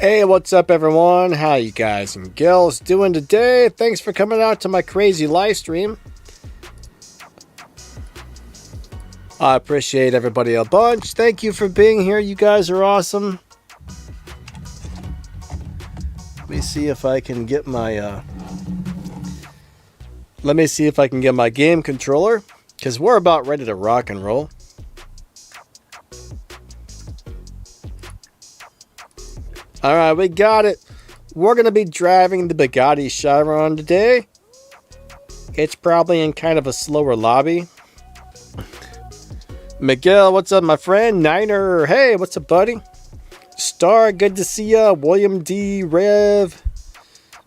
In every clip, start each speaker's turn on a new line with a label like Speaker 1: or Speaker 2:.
Speaker 1: Hey, what's up everyone? How you guys and gals doing today? Thanks for coming out to my crazy live stream. I appreciate everybody a bunch. Thank you for being here. You guys are awesome. Let me see if I can get my game controller, because we're about ready to rock and roll. Alright, we got it. We're going to be driving the Bugatti Chiron today. It's probably in kind of a slower lobby. Miguel, what's up, my friend? Niner, hey, what's up, buddy? Star, good to see ya. William D, Rev.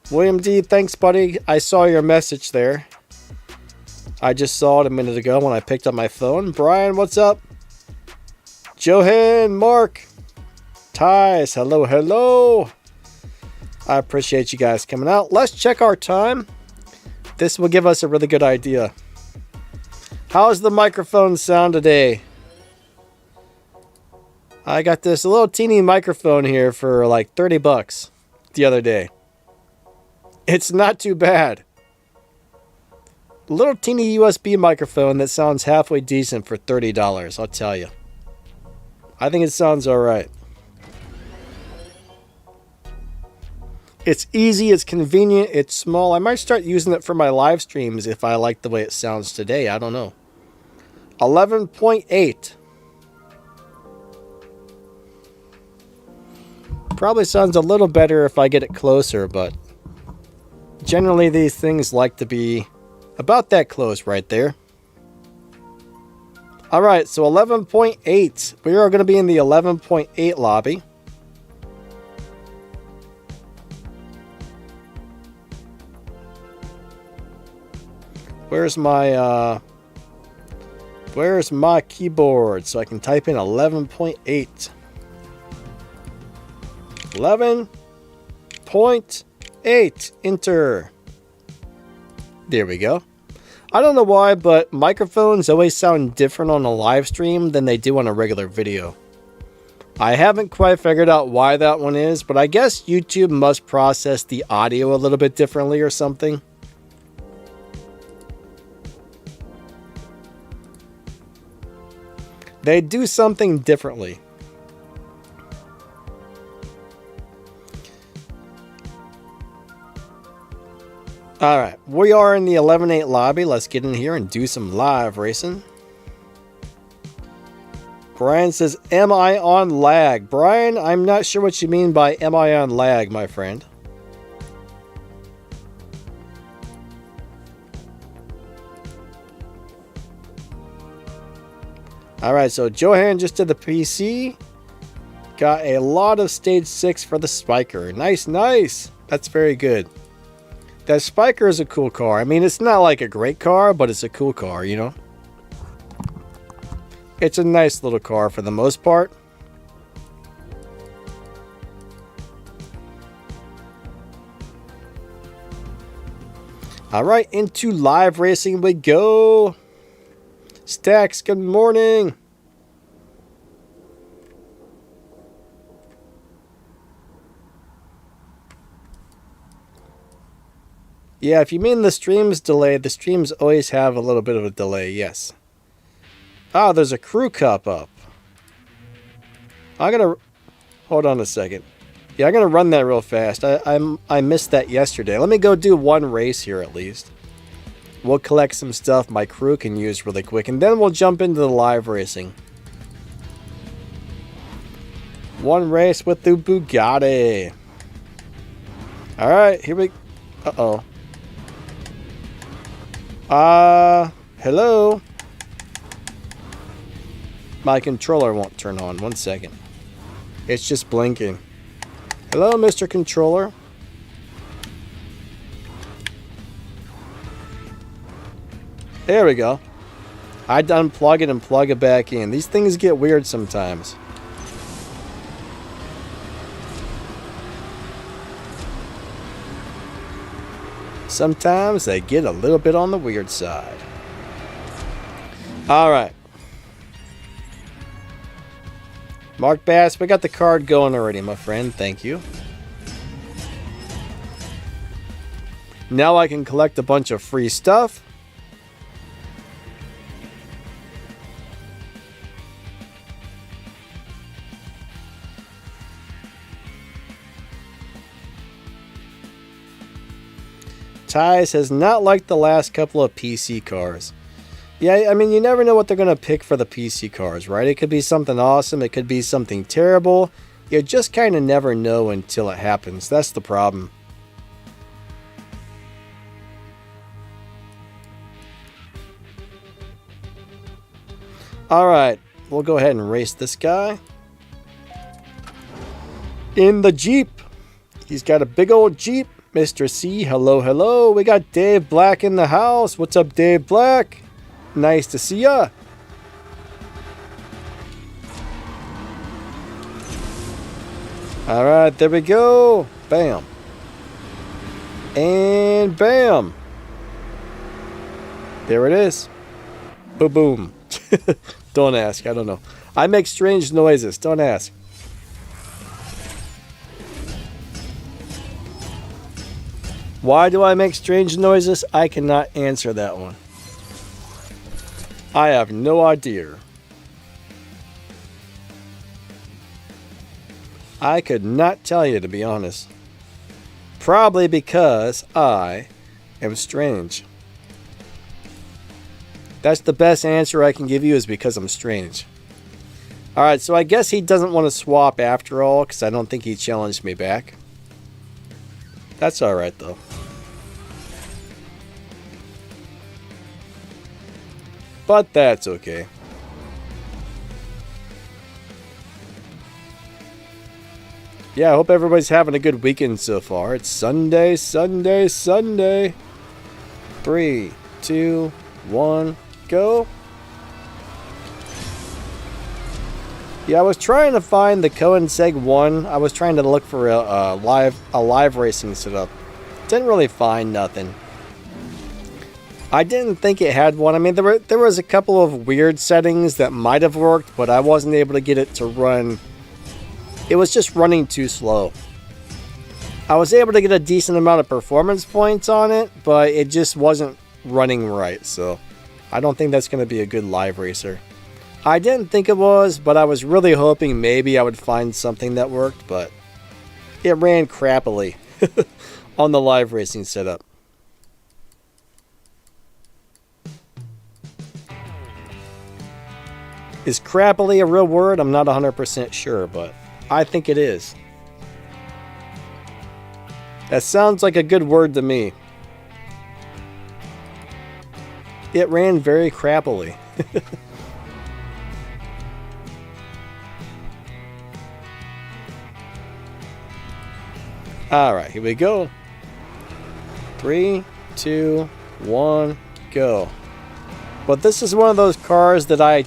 Speaker 1: William D, thanks, buddy. I saw your message there. I just saw it a minute ago when I picked up my phone. Brian, what's up? Johan, Mark. Ties, hello, hello. I appreciate you guys coming out. Let's check our time. This will give us a really good idea. How's the microphone sound today? I got this little teeny microphone here for like 30 bucks the other day. It's not too bad. Little teeny USB microphone that sounds halfway decent for $30, I'll tell you. I think it sounds alright. It's easy, it's convenient, it's small. I might start using it for my live streams if I like the way it sounds today. I don't know. 11.8. Probably sounds a little better if I get it closer, but generally these things like to be about that close right there. Alright, so 11.8. We are going to be in the 11.8 lobby. Where's my keyboard so I can type in 11.8? 11.8. Enter. There we go. I don't know why, but microphones always sound different on a live stream than they do on a regular video. I haven't quite figured out why that one is, but I guess YouTube must process the audio a little bit differently or something. They do something differently. Alright, we are in the 11.8 lobby. Let's get in here and do some live racing. Brian says, am I on lag? Brian, I'm not sure what you mean by am I on lag, my friend. Alright, so Johan just did the PC. Got a lot of stage 6 for the Spiker. Nice, nice. That's very good. That Spiker is a cool car. I mean, it's not like a great car, but it's a cool car, you know? It's a nice little car for the most part. Alright, into live racing we go. Stacks, good morning. Yeah, if you mean the stream's delayed, the streams always have a little bit of a delay, yes. Ah, there's a crew cup up. I'm gonna... Hold on a second. Yeah, I'm gonna run that real fast. I missed that yesterday. Let me go do one race here at least. We'll collect some stuff my crew can use really quick, and then we'll jump into the live racing. One race with the Bugatti. Alright, here we... Uh-oh. Hello? My controller won't turn on. 1 second. It's just blinking. Hello, Mr. Controller. There we go. I'd unplug it and plug it back in. These things get weird sometimes. Sometimes they get a little bit on the weird side. Alright. Mark Bass, we got the card going already, my friend. Thank you. Now I can collect a bunch of free stuff. Ty says, not like the last couple of PC cars. Yeah, I mean, you never know what they're going to pick for the PC cars, right? It could be something awesome. It could be something terrible. You just kind of never know until it happens. That's the problem. Alright, we'll go ahead and race this guy. In the Jeep. He's got a big old Jeep. Mr. C, hello, hello. We got Dave Black in the house. What's up, Dave Black? Nice to see ya. Alright, there we go. Bam. And bam. There it is. Boom, boom. Don't ask, I don't know. I make strange noises, don't ask. Why do I make strange noises? I cannot answer that one. I have no idea. I could not tell you, to be honest. Probably because I am strange. That's the best answer I can give you, is because I'm strange. Alright, so I guess he doesn't want to swap after all, because I don't think he challenged me back. That's alright though. But that's okay. Yeah, I hope everybody's having a good weekend so far. It's Sunday, Sunday, Sunday. 3, 2, 1, go. Yeah, I was trying to find the Cohen Seg 1. I was trying to look for a live racing setup. Didn't really find nothing. I didn't think it had one. I mean, there was a couple of weird settings that might have worked, but I wasn't able to get it to run. It was just running too slow. I was able to get a decent amount of performance points on it, but it just wasn't running right, so I don't think that's going to be a good live racer. I didn't think it was, but I was really hoping maybe I would find something that worked, but it ran crappily on the live racing setup. Is crappily a real word? I'm not 100% sure, but I think it is. That sounds like a good word to me. It ran very crappily. Alright, here we go. 3, 2, 1, go. But this is one of those cars that I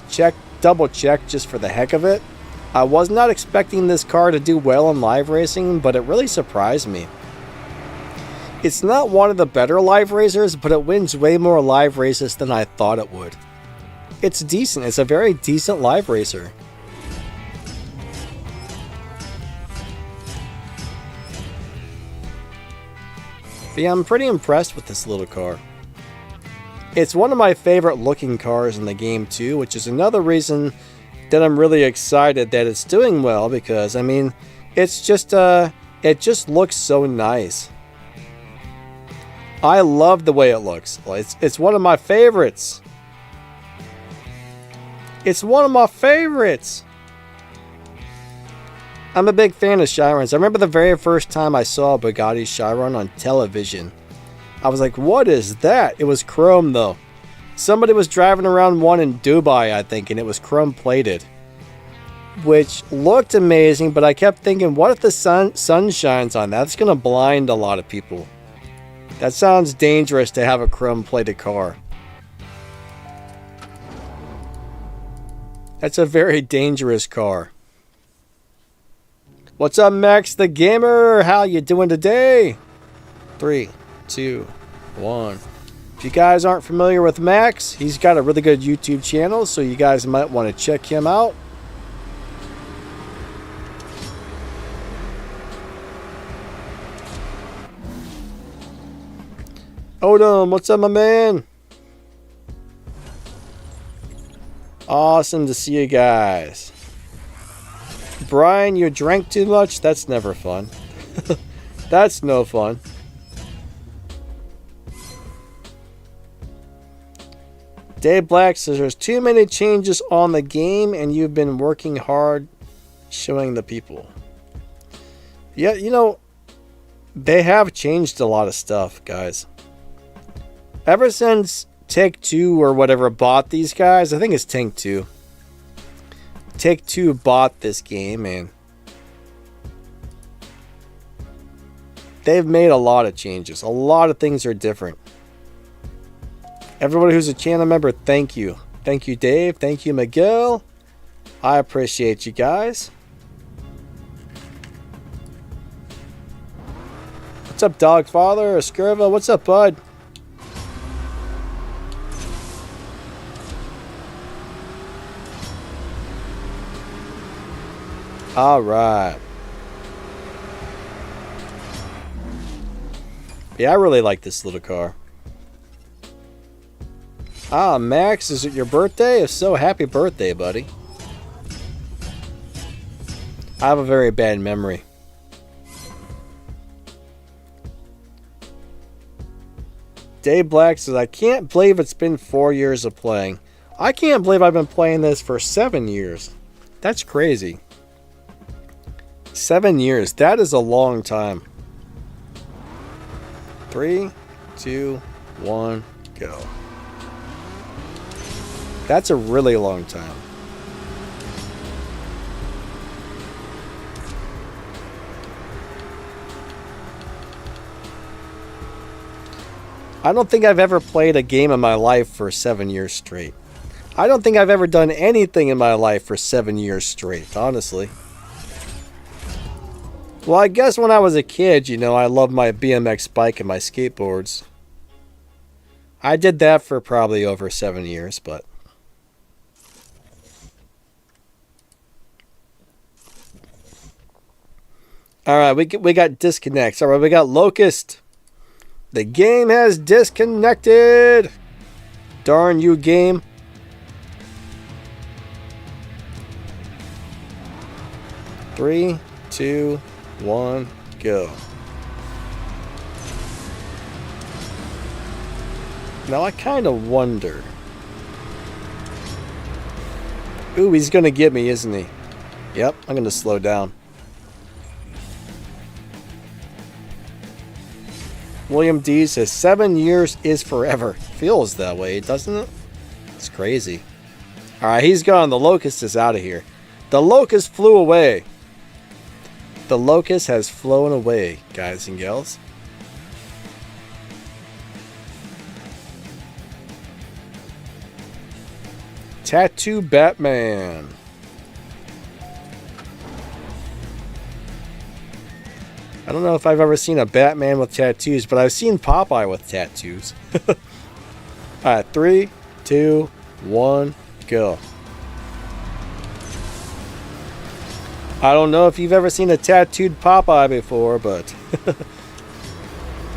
Speaker 1: double checked just for the heck of it. I was not expecting this car to do well in live racing, but it really surprised me. It's not one of the better live racers, but it wins way more live races than I thought it would. It's decent. It's a very decent live racer. But yeah, I'm pretty impressed with this little car. It's one of my favorite looking cars in the game too, which is another reason that I'm really excited that it's doing well, because I mean, it's just it just looks so nice. I love the way it looks. It's one of my favorites. It's one of my favorites. I'm a big fan of Chirons. I remember the very first time I saw a Bugatti Chiron on television. I was like, what is that? It was chrome though. Somebody was driving around one in Dubai, I think, and it was chrome plated. Which looked amazing, but I kept thinking, what if the sun shines on that? That's going to blind a lot of people. That sounds dangerous to have a chrome plated car. That's a very dangerous car. What's up, Max the Gamer? How you doing today? 3, 2, 1. If you guys aren't familiar with Max, he's got a really good YouTube channel, so you guys might want to check him out. Odom, what's up, my man? Awesome to see you guys. Brian, you drank too much? That's never fun. That's no fun. Dave Black says there's too many changes on the game and you've been working hard showing the people. Yeah, you know, they have changed a lot of stuff, guys. Ever since Take-Two or whatever bought these guys, I think it's Take-Two. Take-Two bought this game and they've made a lot of changes. A lot of things are different. Everybody who's a channel member, thank you. Thank you, Dave. Thank you, Miguel. I appreciate you guys. What's up, Dogfather? Escurva, what's up, bud? All right. Yeah, I really like this little car. Ah, Max, is it your birthday? If so, happy birthday, buddy. I have a very bad memory. Dave Black says, I can't believe it's been 4 years of playing. I can't believe I've been playing this for 7 years. That's crazy. 7 years. That is a long time. 3, 2, 1, go. That's a really long time. I don't think I've ever played a game in my life for 7 years straight. I don't think I've ever done anything in my life for 7 years straight, honestly. Well, I guess when I was a kid, you know, I loved my BMX bike and my skateboards. I did that for probably over 7 years, but... Alright, we got disconnects. Alright, we got Locust. The game has disconnected. Darn you, game. Three, 2, 1, go. Now I kind of wonder. Ooh, he's going to get me, isn't he? Yep, I'm going to slow down. William D says 7 years is forever. Feels that way, doesn't it? It's crazy. Alright, he's gone. The Locust is out of here. The Locust flew away. The Locust has flown away, guys and gals. Tattoo Batman. I don't know if I've ever seen a Batman with tattoos, but I've seen Popeye with tattoos. Alright, 3, 2, 1, go. I don't know if you've ever seen a tattooed Popeye before, but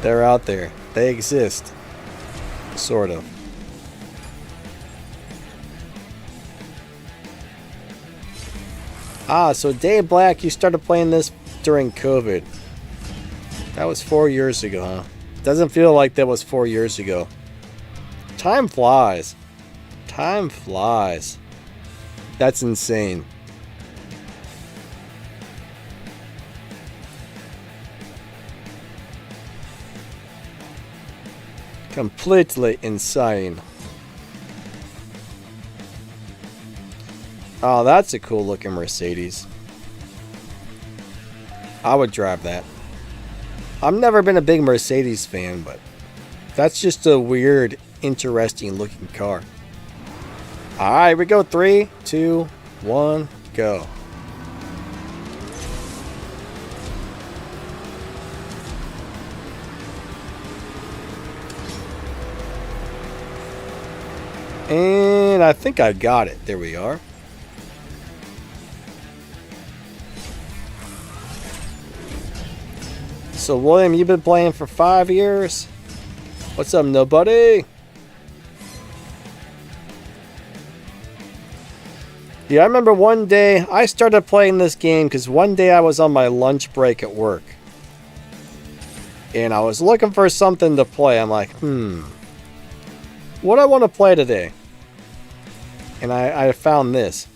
Speaker 1: they're out there. They exist. Sort of. Ah, so Dave Black, you started playing this during COVID. That was 4 years ago, huh? Doesn't feel like that was 4 years ago. Time flies. Time flies. That's insane. Completely insane. Oh, that's a cool looking Mercedes. I would drive that. I've never been a big Mercedes fan, but that's just a weird, interesting looking car. Alright, we go. 3, 2, 1, go. And I think I got it. There we are. So, William, you've been playing for 5 years? What's up, nobody? Yeah, I remember one day I started playing this game because one day I was on my lunch break at work. And I was looking for something to play. I'm like, what do I want to play today? And I found this.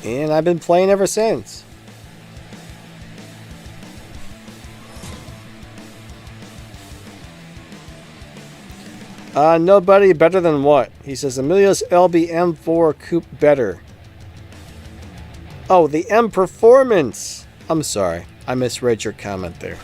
Speaker 1: And I've been playing ever since. Nobody better than what? He says Emilio's LB M4 Coupe better. Oh, the M Performance. I'm sorry. I misread your comment there.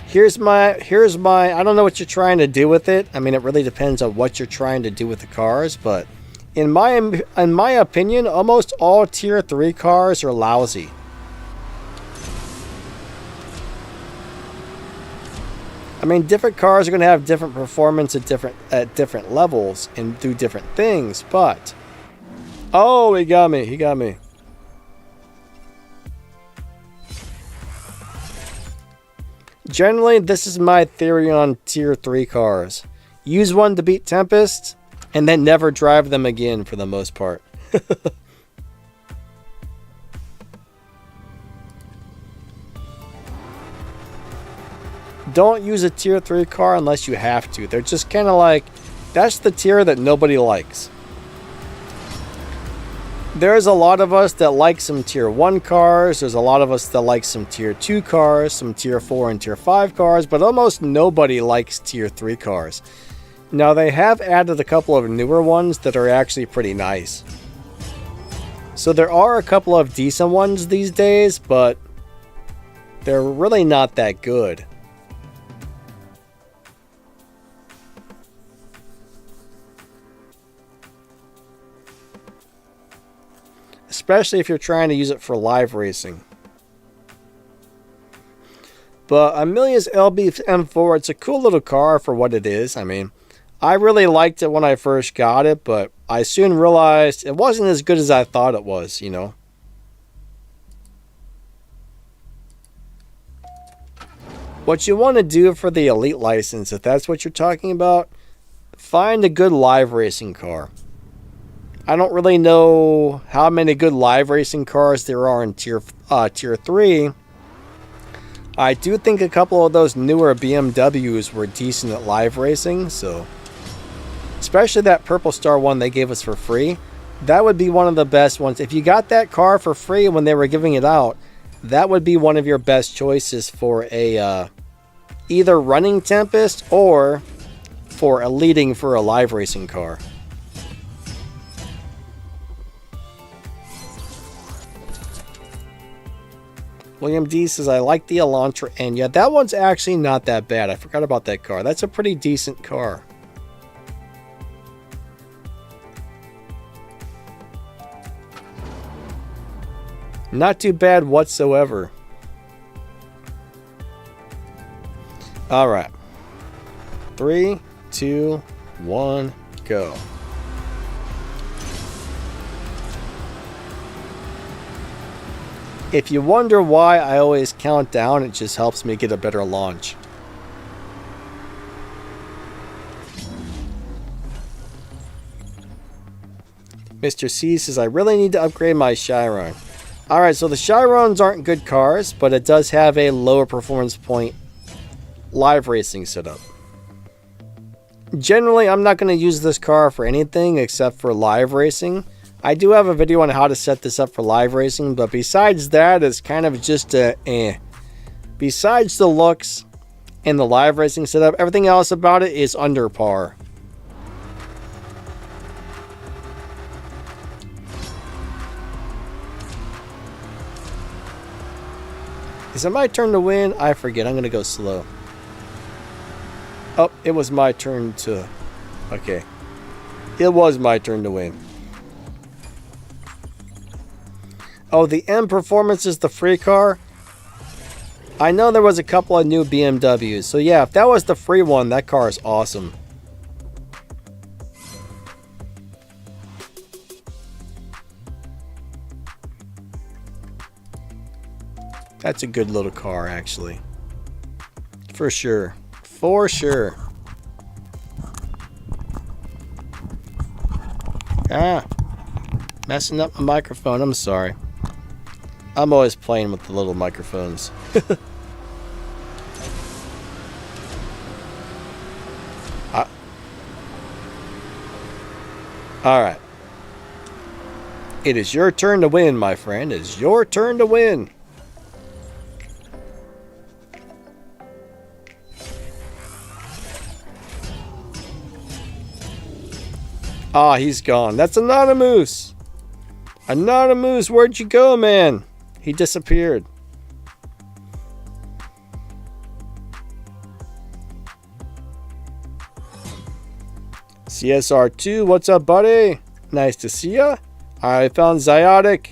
Speaker 1: Here's my, I don't know what you're trying to do with it. I mean, it really depends on what you're trying to do with the cars, but in my opinion, almost all tier 3 cars are lousy. I mean, different cars are going to have different performance at different levels and do different things, but oh, he got me. He got me. Generally, this is my theory on tier 3 cars. Use one to beat Tempest, and then never drive them again for the most part. Don't use a tier 3 car unless you have to. They're just kind of like, that's the tier that nobody likes. There's a lot of us that like some tier 1 cars. There's a lot of us that like some tier 2 cars, some tier 4 and tier 5 cars, but almost nobody likes tier 3 cars. Now, they have added a couple of newer ones that are actually pretty nice. So there are a couple of decent ones these days, but they're really not that good. Especially if you're trying to use it for live racing. But Amelia's LB M4, it's a cool little car for what it is. I mean, I really liked it when I first got it, but I soon realized it wasn't as good as I thought it was, you know. What you want to do for the Elite license, if that's what you're talking about, find a good live racing car. I don't really know how many good live racing cars there are in tier 3. I do think a couple of those newer BMWs were decent at live racing, so especially that Purple Star one they gave us for free. That would be one of the best ones. If you got that car for free when they were giving it out, that would be one of your best choices for a either running Tempest or for a leading for a live racing car. William D says, I like the Elantra, and yeah, that one's actually not that bad. I forgot about that car. That's a pretty decent car. Not too bad whatsoever. Alright. 3, 2, 1, go. If you wonder why I always count down, it just helps me get a better launch. Mr. C says, I really need to upgrade my Chiron. Alright, so the Chirons aren't good cars, but it does have a lower performance point live racing setup. Generally, I'm not going to use this car for anything except for live racing. I do have a video on how to set this up for live racing, but besides that, it's kind of just a Besides the looks and the live racing setup, everything else about it is under par. Is it my turn to win? I forget. I'm going to go slow. Oh, it was my turn to... Okay. It was my turn to win. Oh, the M Performance is the free car? I know there was a couple of new BMWs. So yeah, if that was the free one, that car is awesome. That's a good little car, actually. For sure. For sure. Ah. Messing up my microphone. I'm sorry. I'm always playing with the little microphones. Alright. It is your turn to win, my friend. It is your turn to win. Ah, he's gone. That's Anonymous. Anonymous, where'd you go, man? He disappeared. CSR2, what's up, buddy? Nice to see ya. I found Zyodic.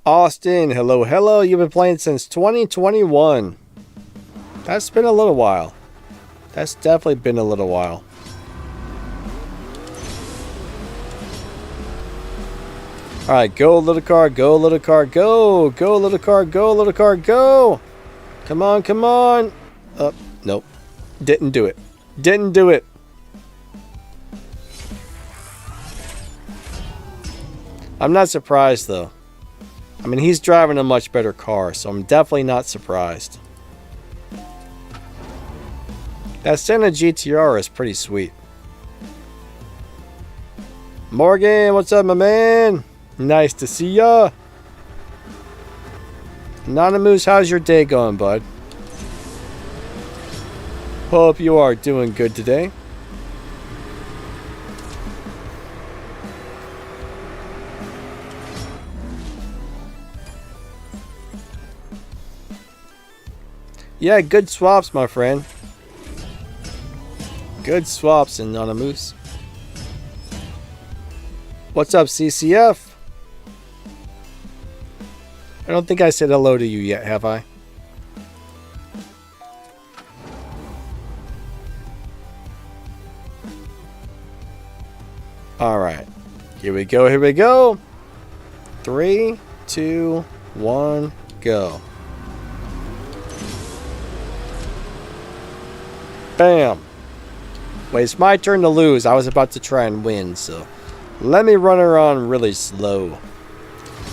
Speaker 1: Austin, hello, hello. You've been playing since 2021. That's been a little while. That's definitely been a little while. Alright, go little car, go little car, go! Go little car, go little car, go! Come on, come on! Nope. Didn't do it. Didn't do it. I'm not surprised though. I mean, he's driving a much better car, so I'm definitely not surprised. That Senna GTR is pretty sweet. Morgan, what's up, my man? Nice to see ya. Anonymous, how's your day going, bud? Hope you are doing good today. Yeah, good swaps, my friend. Good swaps, Anonymous. What's up, CCF? I don't think I said hello to you yet, have I? Alright. Here we go, here we go. 3, 2, 1, go. Bam. Wait, it's my turn to lose. I was about to try and win, so let me run her on really slow.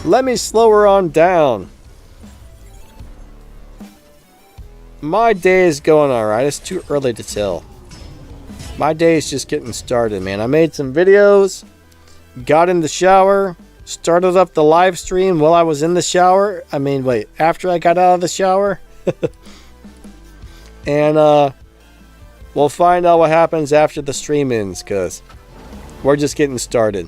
Speaker 1: Let me slow her on down. My day is going alright. It's too early to tell. My day is just getting started, man. I made some videos, got in the shower, started up the live stream while I was in the shower. I mean, wait, after I got out of the shower. And, we'll find out what happens after the stream ends, because we're just getting started.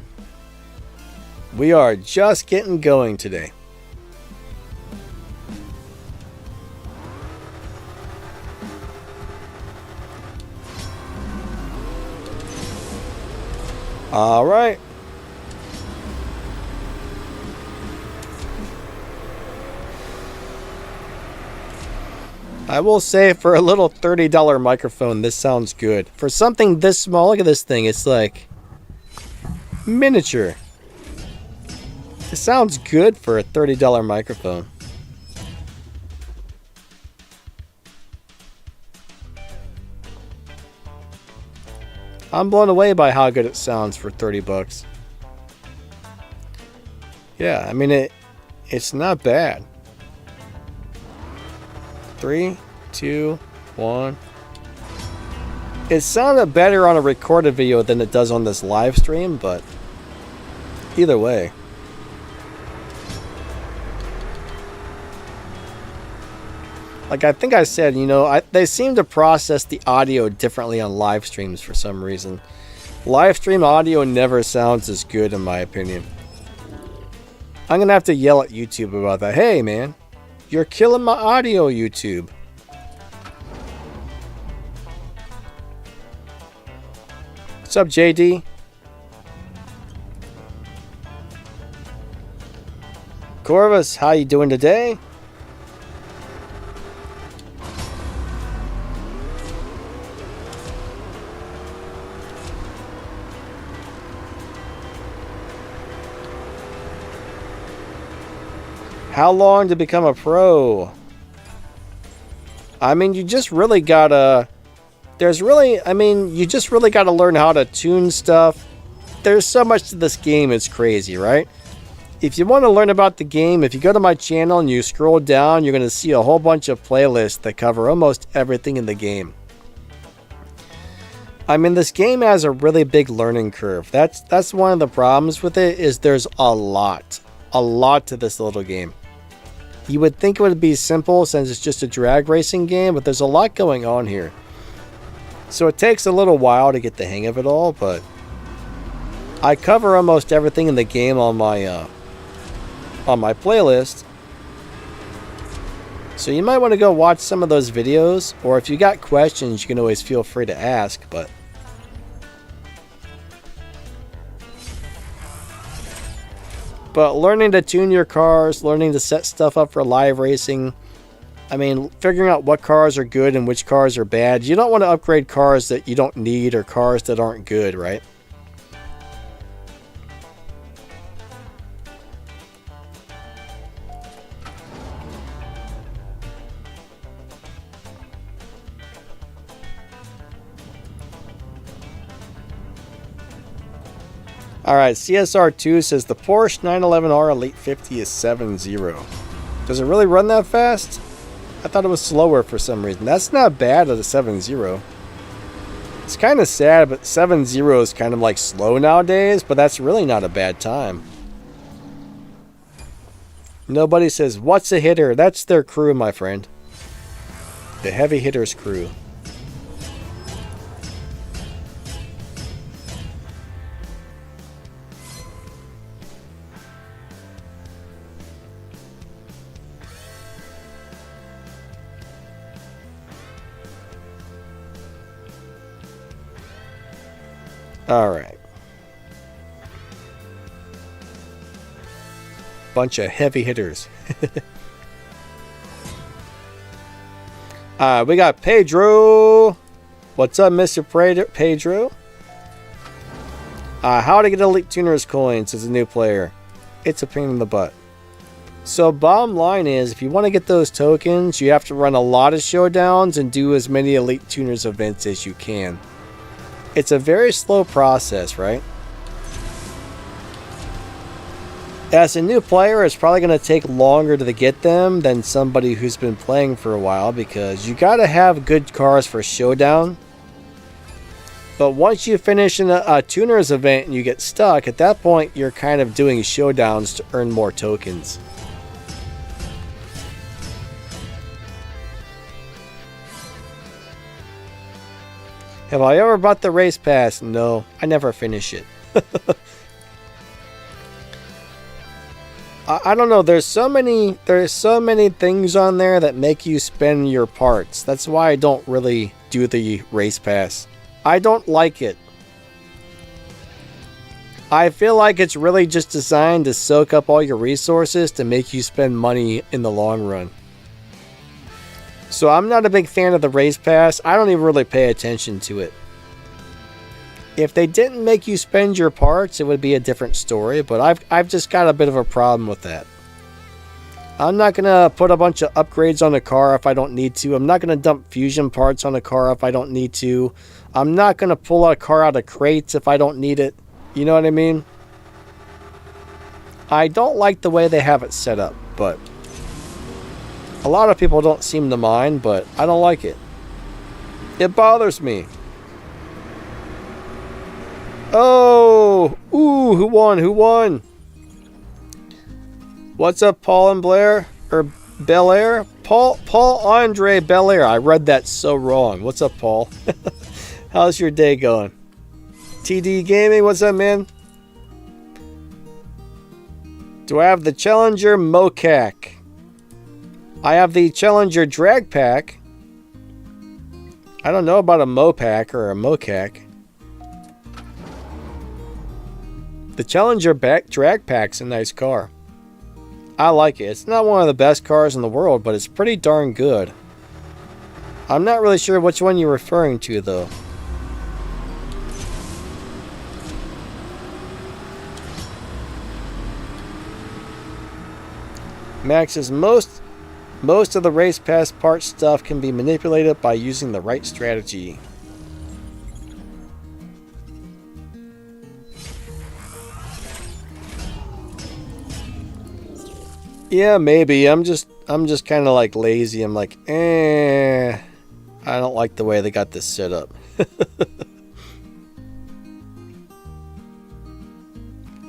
Speaker 1: We are just getting going today. All right. I will say, for a little $30 microphone, this sounds good. For something this small, look at this thing. It's like miniature. It sounds good for a $30 microphone. I'm blown away by how good it sounds for 30 bucks. Yeah, I mean, it's not bad. 3, 2, 1. It sounded better on a recorded video than it does on this live stream, but either way. Like I think I said, you know, they seem to process the audio differently on live streams for some reason. Live stream audio never sounds as good, in my opinion. I'm going to have to yell at YouTube about that. Hey, man, you're killing my audio, YouTube. What's up, JD? Corvus, how you doing today? How long to become a pro? I mean, you just really gotta... you just really gotta learn how to tune stuff. There's so much to this game, it's crazy, right? If you want to learn about the game, if you go to my channel and you scroll down, you're going to see a whole bunch of playlists that cover almost everything in the game. I mean, this game has a really big learning curve. That's one of the problems with it, is there's a lot to this little game. You would think it would be simple since it's just a drag racing game, but there's a lot going on here. So it takes a little while to get the hang of it all, but I cover almost everything in the game on my playlist. So you might want to go watch some of those videos, or if you got questions, you can always feel free to ask, But learning to tune your cars, learning to set stuff up for live racing, I mean, figuring out what cars are good and which cars are bad. You don't want to upgrade cars that you don't need or cars that aren't good, right? Alright, CSR2 says the Porsche 911R Elite 50 is 7.0. Does it really run that fast? I thought it was slower for some reason. That's not bad at a 7.0. It's kind of sad, but 7.0 is kind of like slow nowadays, but that's really not a bad time. Nobody says, what's a hitter? That's their crew, my friend. The heavy hitters crew. Alright. Bunch of heavy hitters. We got Pedro. What's up, Mr. Pedro? How to get Elite Tuners coins as a new player. It's a pain in the butt. So bottom line is, if you want to get those tokens, you have to run a lot of showdowns and do as many Elite Tuners events as you can. It's a very slow process, right? As a new player, it's probably going to take longer to get them than somebody who's been playing for a while, because you got to have good cars for Showdown. But once you finish a tuners event and you get stuck, at that point you're kind of doing Showdowns to earn more tokens. Have I ever bought the race pass? No, I never finish it. I don't know, there's so many things on there that make you spend your parts. That's why I don't really do the race pass. I don't like it. I feel like it's really just designed to soak up all your resources to make you spend money in the long run. So I'm not a big fan of the race pass. I don't even really pay attention to it. If they didn't make you spend your parts, it would be a different story, but I've just got a bit of a problem with that. I'm not going to put a bunch of upgrades on a car if I don't need to. I'm not going to dump fusion parts on a car if I don't need to. I'm not going to pull a car out of crates if I don't need it. You know what I mean? I don't like the way they have it set up, but a lot of people don't seem to mind, but I don't like it. It bothers me. Oh! Ooh, who won? Who won? What's up, Paul and Blair? Or Belair? Paul Andre Belair. I read that so wrong. What's up, Paul? How's your day going? TD Gaming, what's up, man? Do I have the Challenger Mocac? I have the Challenger Drag Pack. I don't know about a Mopac or a Mocac. The Challenger Drag Pack's a nice car. I like it. It's not one of the best cars in the world, but it's pretty darn good. I'm not really sure which one you're referring to, though. Max says most of the race pass part stuff can be manipulated by using the right strategy. Yeah, maybe. I'm just kind of like lazy. I'm like, I don't like the way they got this set up.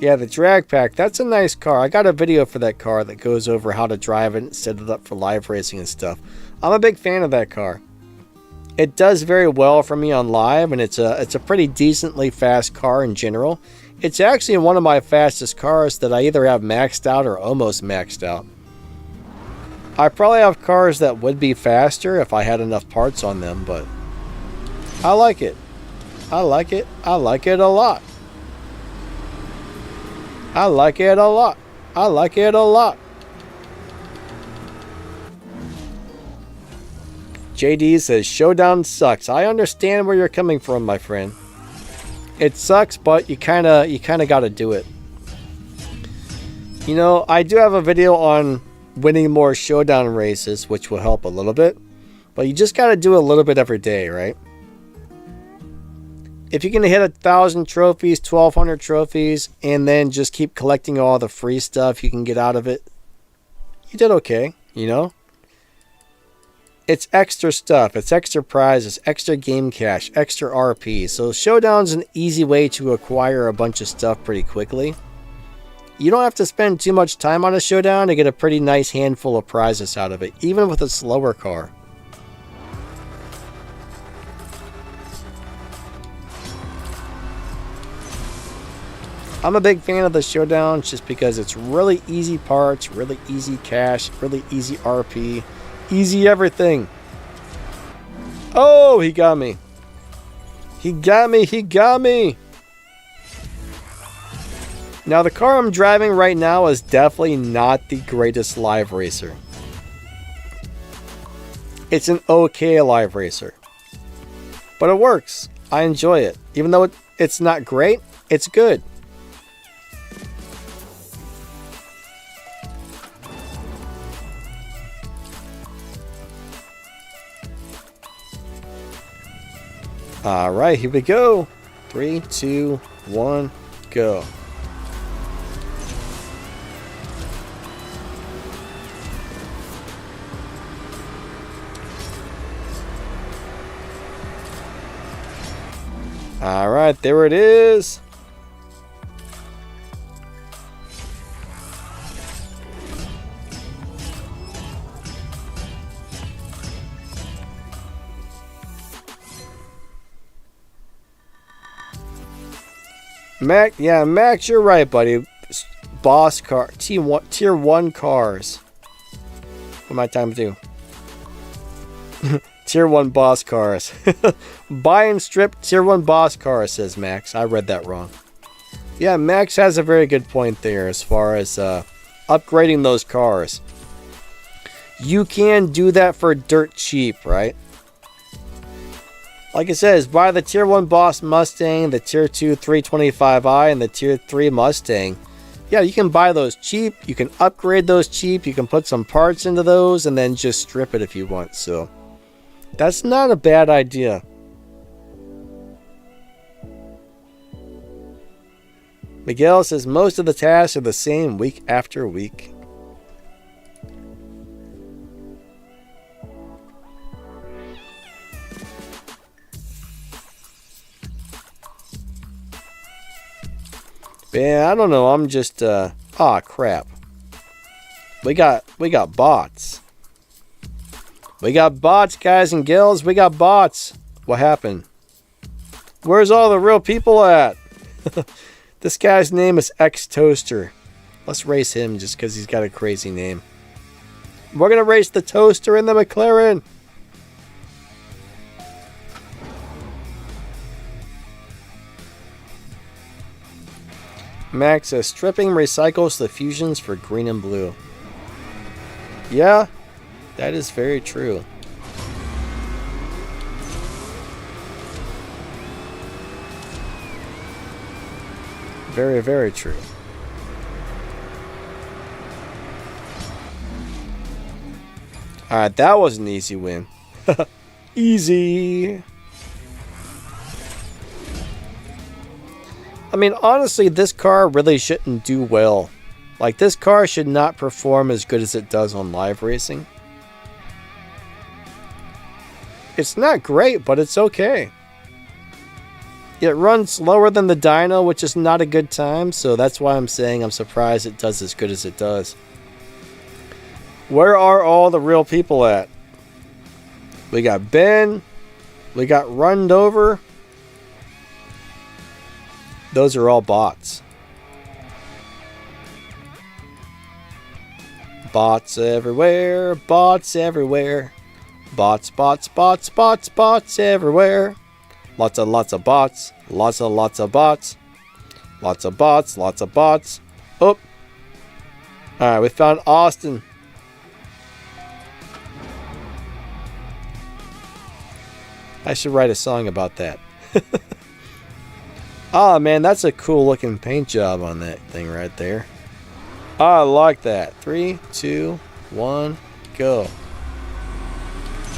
Speaker 1: Yeah, the drag pack, that's a nice car. I got a video for that car that goes over how to drive it and set it up for live racing and stuff. I'm a big fan of that car. It does very well for me on live, and it's a pretty decently fast car in general. It's actually one of my fastest cars that I either have maxed out or almost maxed out. I probably have cars that would be faster if I had enough parts on them, but I like it. I like it. I like it a lot. I like it a lot. I like it a lot. JD says, Showdown sucks. I understand where you're coming from, my friend. It sucks, but you kind of got to do it. You know, I do have a video on winning more Showdown races, which will help a little bit. But you just got to do a little bit every day, right? If you can hit 1,000 trophies, 1,200 trophies, and then just keep collecting all the free stuff you can get out of it, you did okay, you know? It's extra stuff, it's extra prizes, extra game cash, extra RP. So Showdown's an easy way to acquire a bunch of stuff pretty quickly. You don't have to spend too much time on a Showdown to get a pretty nice handful of prizes out of it, even with a slower car. I'm a big fan of the Showdown just because it's really easy parts, really easy cash, really easy RP, easy everything. Oh, he got me. He got me, he got me. Now the car I'm driving right now is definitely not the greatest live racer. It's an okay live racer. But it works. I enjoy it. Even though it's not great, it's good. Alright, here we go. 3, 2, 1, go. Alright, there it is. Max, yeah, Max, you're right, buddy. Boss car, tier 1 cars. What my time to do? Tier 1 boss cars. Buy and strip tier 1 boss cars, says Max. I read that wrong. Yeah, Max has a very good point there as far as upgrading those cars. You can do that for dirt cheap, right? Like it says, buy the tier 1 boss Mustang, the tier 2 325i, and the tier 3 Mustang. Yeah, you can buy those cheap. You can upgrade those cheap. You can put some parts into those and then just strip it if you want. So that's not a bad idea. Miguel says most of the tasks are the same week after week. Man, I don't know. I'm just crap. We got bots. We got bots, guys and gals. We got bots. What happened? Where's all the real people at? This guy's name is X Toaster. Let's race him just because he's got a crazy name. We're gonna race the Toaster in the McLaren. Max says stripping recycles the fusions for green and blue. Yeah, that is very true. Very, very true. Alright, that was an easy win. Easy. I mean, honestly, this car really shouldn't do well. Like, this car should not perform as good as it does on live racing. It's not great, but it's okay. It runs slower than the dyno, which is not a good time, so that's why I'm saying I'm surprised it does as good as it does. Where are all the real people at? We got Ben. We got Runned Over. Those are all bots. Bots everywhere. Bots everywhere. Bots, bots, bots, bots, bots everywhere. Lots of bots. Lots of bots. Lots of bots, lots of bots. Oh. Alright, we found Austin. I should write a song about that. Oh man, that's a cool looking paint job on that thing right there. Oh, I like that. 3, 2, 1, go.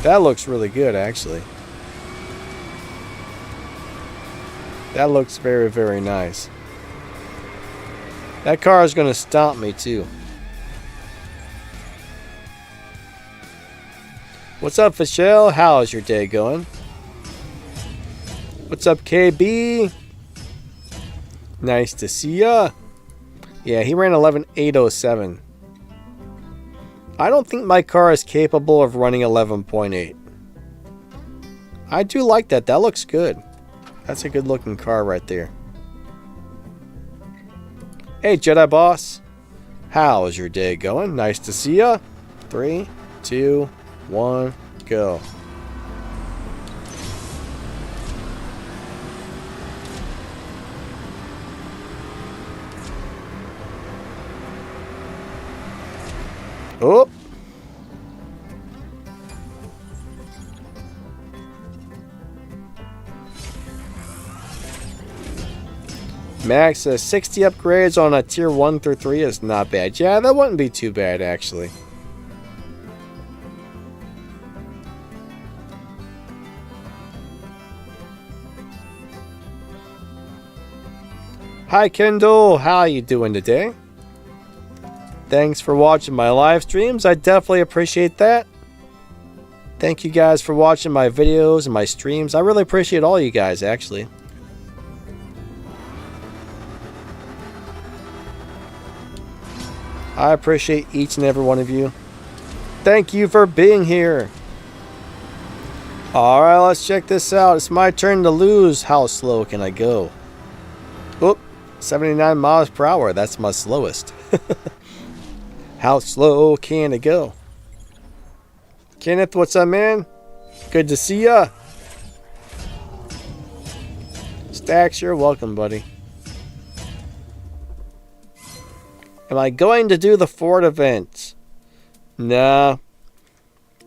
Speaker 1: That looks really good, actually. That looks very, very nice. That car is going to stomp me, too. What's up, Fischel? How's your day going? What's up, KB? Nice to see ya. Yeah, he ran 11.807. I don't think my car is capable of running 11.8. I do like that. That looks good. That's a good looking car right there. Hey, Jedi Boss. How's your day going? Nice to see ya. 3, 2, 1, go. Oh. Max says 60 upgrades on a tier 1 through 3 is not bad. Yeah, that wouldn't be too bad, actually. Hi, Kendall. How you doing today? Thanks for watching my live streams. I definitely appreciate that. Thank you guys for watching my videos and my streams. I really appreciate all you guys, actually. I appreciate each and every one of you. Thank you for being here. Alright, let's check this out. It's my turn to lose. How slow can I go? Oop, 79 miles per hour. That's my slowest. How slow can it go? Kenneth, what's up, man? Good to see ya. Stacks, you're welcome, buddy. Am I going to do the Ford event? Nah.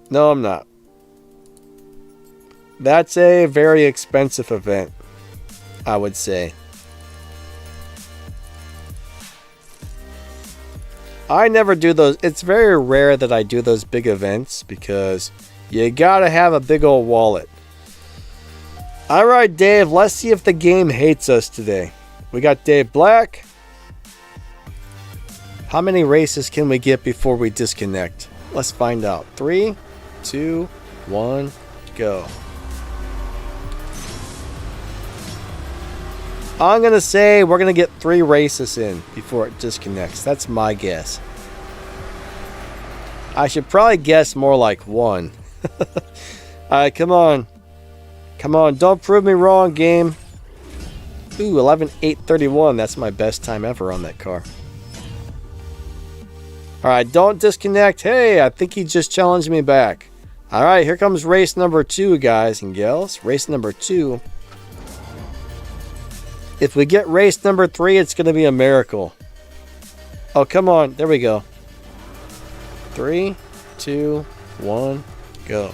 Speaker 1: No, I'm not. That's a very expensive event, I would say. I never do those. It's very rare that I do those big events because you gotta have a big old wallet. Alright, Dave, let's see if the game hates us today. We got Dave Black. How many races can we get before we disconnect? Let's find out. 3, 2, 1, go. I'm going to say we're going to get 3 races in before it disconnects. That's my guess. I should probably guess more like 1. Alright, come on. Come on, don't prove me wrong, game. Ooh, 11.831. That's my best time ever on that car. Alright, don't disconnect. Hey, I think he just challenged me back. Alright, here comes race number 2, guys and gals. Race number 2. If we get race number 3, it's going to be a miracle. Oh, come on. There we go. 3, 2, 1, go.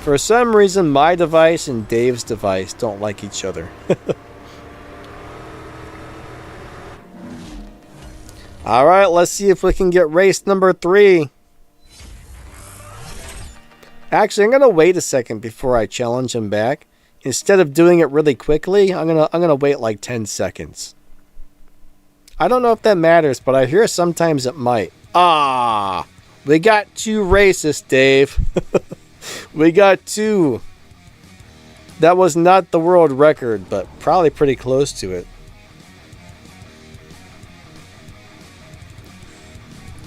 Speaker 1: For some reason, my device and Dave's device don't like each other. All right, let's see if we can get race number 3. Actually, I'm going to wait a second before I challenge him back. Instead of doing it really quickly, I'm gonna wait like 10 seconds. I don't know if that matters, but I hear sometimes it might. Ah, we got 2 races, Dave. We got 2. That was not the world record, but probably pretty close to it.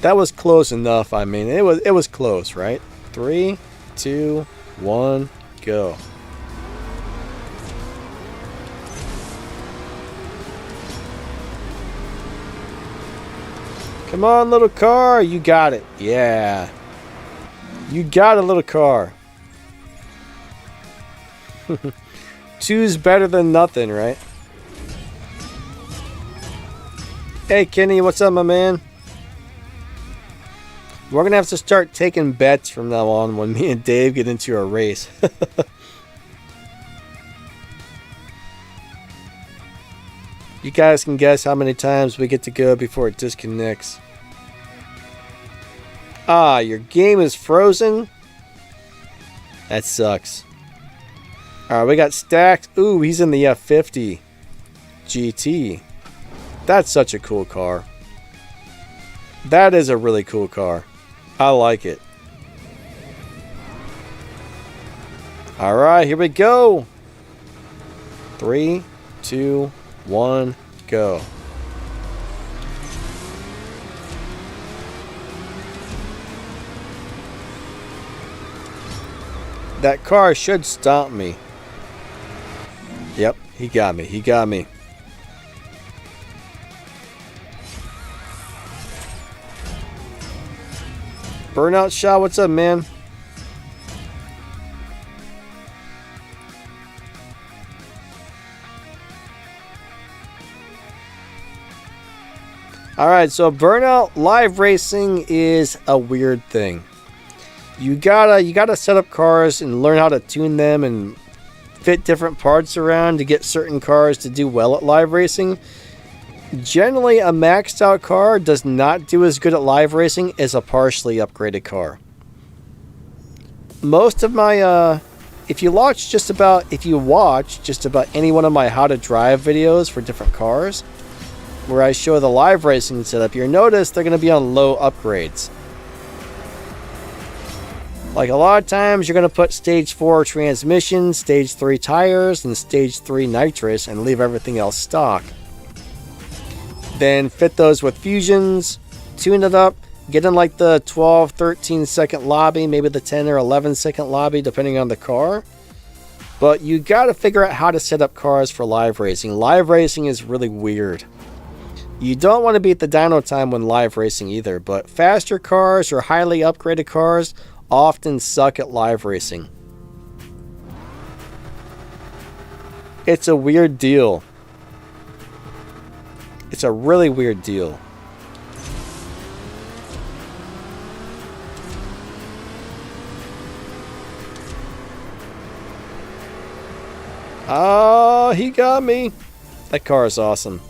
Speaker 1: That was close enough. I mean, it was close, right? 3, 2, 1, go. Come on, little car. You got it. Yeah. You got a little car. 2's better than nothing, right? Hey, Kenny. What's up, my man? We're going to have to start taking bets from now on when me and Dave get into a race. You guys can guess how many times we get to go before it disconnects. Ah, your game is frozen? That sucks. Alright, we got stacked. Ooh, he's in the F50 GT. That's such a cool car. That is a really cool car. I like it. Alright, here we go. 3, 2, 1, go. That car should stomp me. Yep, he got me. He got me. Burnout Shot, what's up, man? Alright, so Burnout live racing is a weird thing. You gotta set up cars and learn how to tune them and fit different parts around to get certain cars to do well at live racing. Generally, a maxed out car does not do as good at live racing as a partially upgraded car. Most of my if you watch just about any one of my how to drive videos for different cars where I show the live racing setup, you'll notice they're going to be on low upgrades. Like a lot of times you're going to put stage 4 transmission, stage 3 tires, and stage 3 nitrous and leave everything else stock. Then fit those with fusions, tune it up, get in like the 12, 13 second lobby, maybe the 10 or 11 second lobby depending on the car. But you got to figure out how to set up cars for live racing. Live racing is really weird. You don't want to beat the dyno time when live racing either, but faster cars or highly upgraded cars often suck at live racing. It's a weird deal. It's a really weird deal. Oh, he got me. That car is awesome.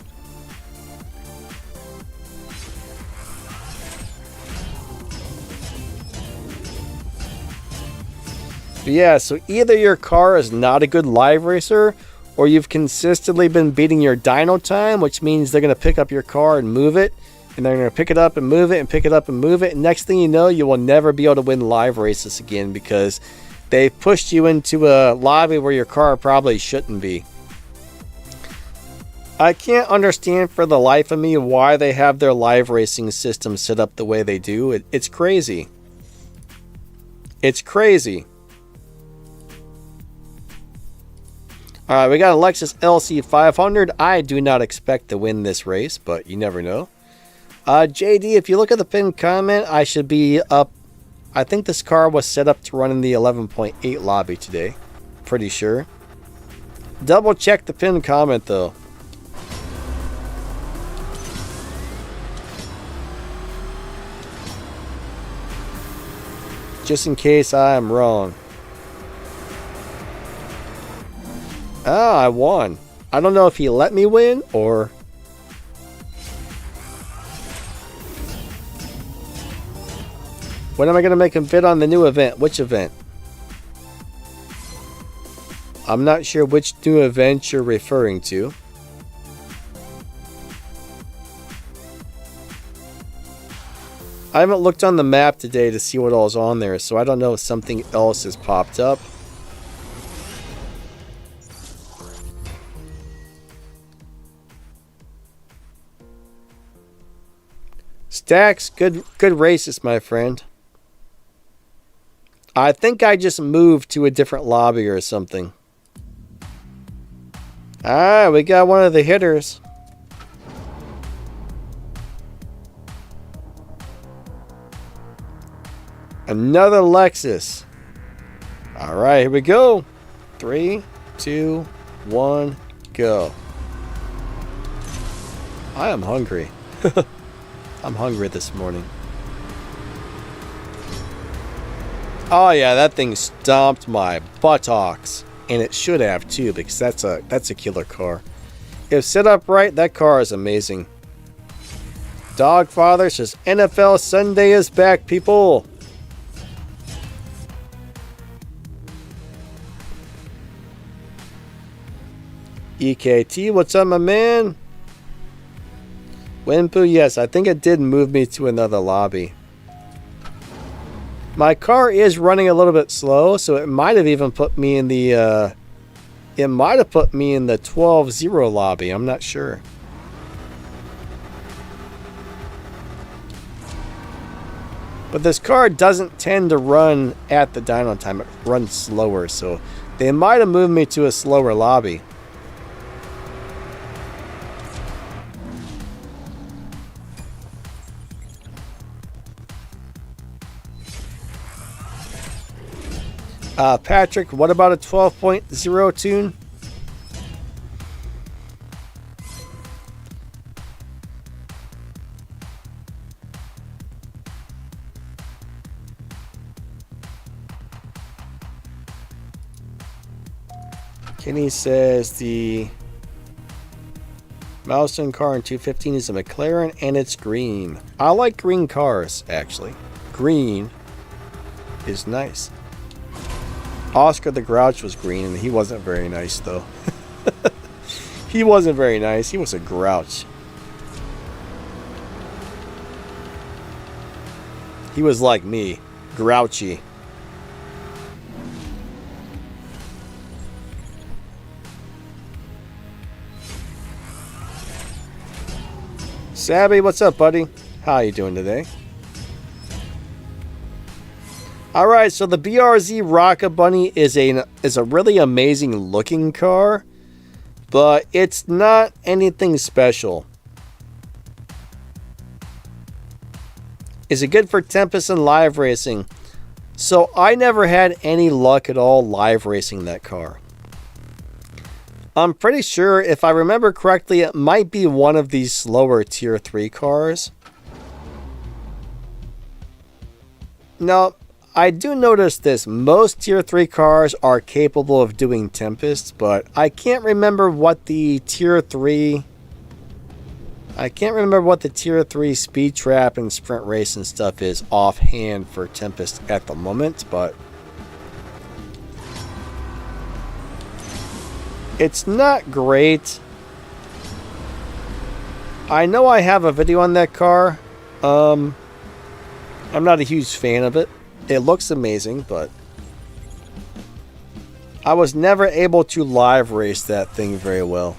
Speaker 1: But yeah, so either your car is not a good live racer, or you've consistently been beating your dyno time, which means they're going to pick up your car and move it, and they're going to pick it up and move it, and pick it up and move it, and next thing you know, you will never be able to win live races again because they've pushed you into a lobby where your car probably shouldn't be. I can't understand for the life of me why they have their live racing system set up the way they do. It's crazy. It's crazy. Alright, we got a Lexus LC500. I do not expect to win this race, but you never know. JD, if you look at the pinned comment, I should be up. I think this car was set up to run in the 11.8 lobby today. Pretty sure. Double check the pinned comment, though. Just in case I am wrong. Ah, I won. I don't know if he let me win or... When am I going to make a bid on the new event? Which event? I'm not sure which new event you're referring to. I haven't looked on the map today to see what all is on there, so I don't know if something else has popped up. Stacks, good races, my friend. I think I just moved to a different lobby or something. Ah, we got one of the hitters. Another Lexus. All right, here we go. 3, 2, 1, go. I am hungry. I'm hungry this morning. Oh yeah, that thing stomped my buttocks, and it should have too, because that's a killer car. If set up right, that car is amazing. Dogfather says NFL Sunday is back, people. EKT, what's up, my man? Winpoo, yes, I think it did move me to another lobby. My car is running a little bit slow, so it might have even put me in the it might have put me in the 12-0 lobby. I'm not sure. But this car doesn't tend to run at the dyno time. It runs slower, so they might have moved me to a slower lobby. Patrick, what about a 12.0 tune? Kenny says the milestone car in 215 is a McLaren and it's green. I like green cars, actually. Green is nice. Oscar the Grouch was green, and he wasn't very nice, though. He wasn't very nice. He was a grouch. He was like me, grouchy. Sabby, what's up, buddy? How you doing today? All right, so the BRZ Rocket Bunny is a really amazing looking car, but it's not anything special. Is it good for Tempest and live racing? So I never had any luck at all live racing that car. I'm pretty sure, if I remember correctly, it might be one of these slower tier 3 cars. Now, I do notice this. Most tier 3 cars are capable of doing Tempests, but I can't remember what the tier 3... I can't remember what the tier 3 speed trap and sprint race and stuff is offhand for Tempest at the moment, but it's not great. I know I have a video on that car. I'm not a huge fan of it. It looks amazing, but I was never able to live race that thing very well.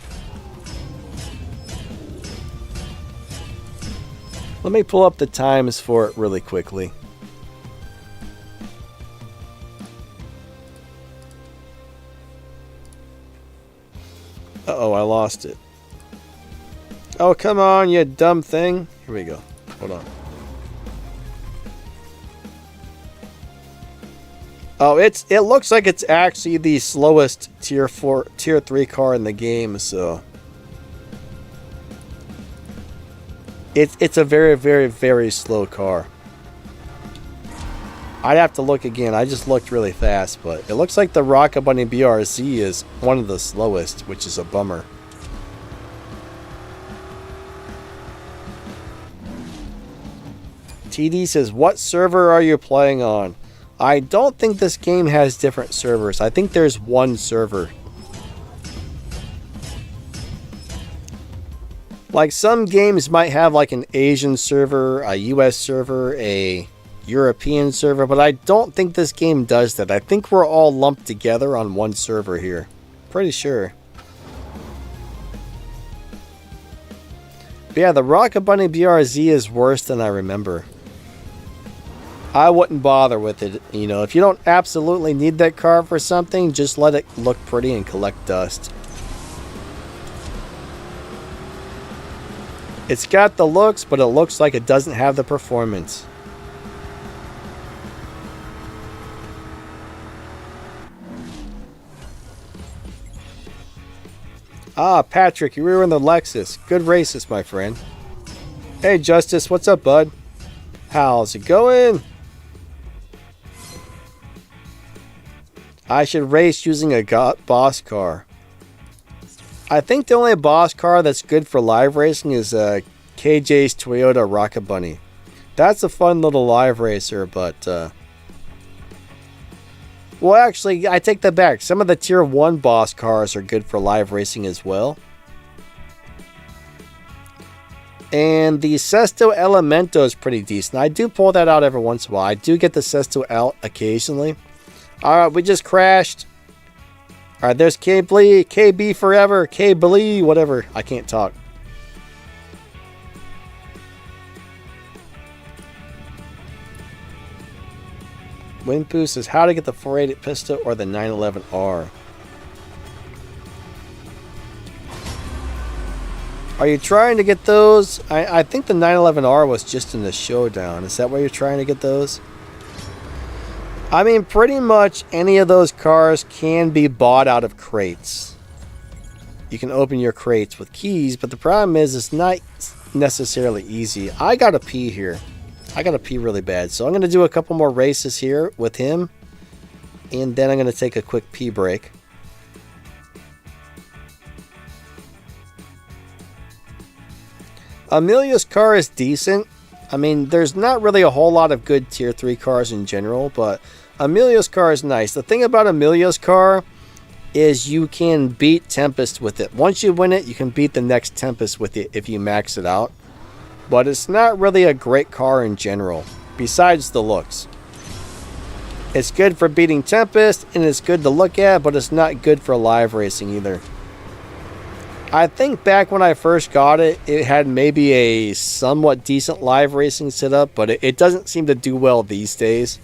Speaker 1: Let me pull up the times for it really quickly. Uh-oh, I lost it. Oh, come on, you dumb thing. Here we go. Hold on. Oh, it looks like it's actually the slowest tier 3 car in the game, so it's a very, very, very slow car. I'd have to look again. I just looked really fast, but it looks like the Rocket Bunny BRZ is one of the slowest, which is a bummer. TD says, what server are you playing on? I don't think this game has different servers. I think there's one server. Like some games might have like an Asian server, a US server, a European server, but I don't think this game does that. I think we're all lumped together on one server here. Pretty sure. But yeah, the Rocket Bunny BRZ is worse than I remember. I wouldn't bother with it. You know, if you don't absolutely need that car for something, just let it look pretty and collect dust. It's got the looks, but it looks like it doesn't have the performance. Ah, Patrick, you were in the Lexus. Good races, my friend. Hey, Justice, what's up, bud? How's it going? I should race using a boss car. I think the only boss car that's good for live racing is KJ's Toyota Rocket Bunny. That's a fun little live racer, but... Well, actually, I take that back. Some of the Tier 1 boss cars are good for live racing as well. And the Sesto Elemento is pretty decent. I do pull that out every once in a while. I do get the Sesto out occasionally. Alright, we just crashed. Alright, there's KB forever, KB, whatever. I can't talk. Winpoo says how to get the 488 Pista or the 911R. Are you trying to get those? I think the 911R was just in the Showdown. Is that why you're trying to get those? I mean, pretty much any of those cars can be bought out of crates. You can open your crates with keys, but the problem is it's not necessarily easy. I gotta pee here. I gotta pee really bad. So I'm gonna do a couple more races here with him. And then I'm gonna take a quick pee break. Amelia's car is decent. I mean, there's not really a whole lot of good Tier 3 cars in general, but Amelia's car is nice. The thing about Amelia's car is you can beat Tempest with it. Once you win it, you can beat the next Tempest with it if you max it out. But it's not really a great car in general, besides the looks. It's good for beating Tempest, and it's good to look at, but it's not good for live racing either. I think back when I first got it, it had maybe a somewhat decent live racing setup, but it doesn't seem to do well these days.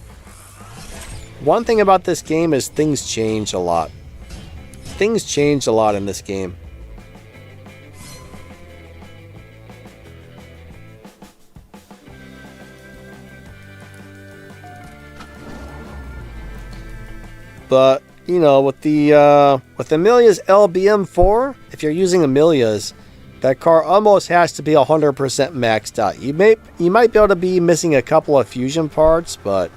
Speaker 1: One thing about this game is things change a lot. Things change a lot in this game. But, you know, with Amelia's LBM4, if you're using Amelia's, that car almost has to be 100% maxed out. You might be able to be missing a couple of fusion parts, but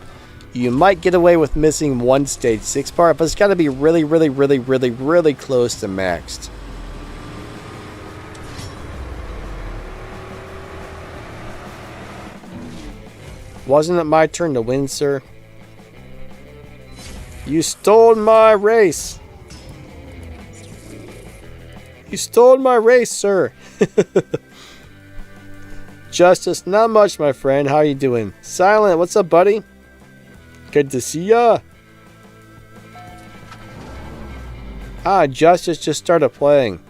Speaker 1: you might get away with missing one stage 6 part, but it's got to be really, really, really, really, really close to maxed. Wasn't it my turn to win, sir? You stole my race. You stole my race, sir. Justice, not much, my friend. How you doing? Silent, what's up, buddy? Good to see ya. Ah, Justice just started playing.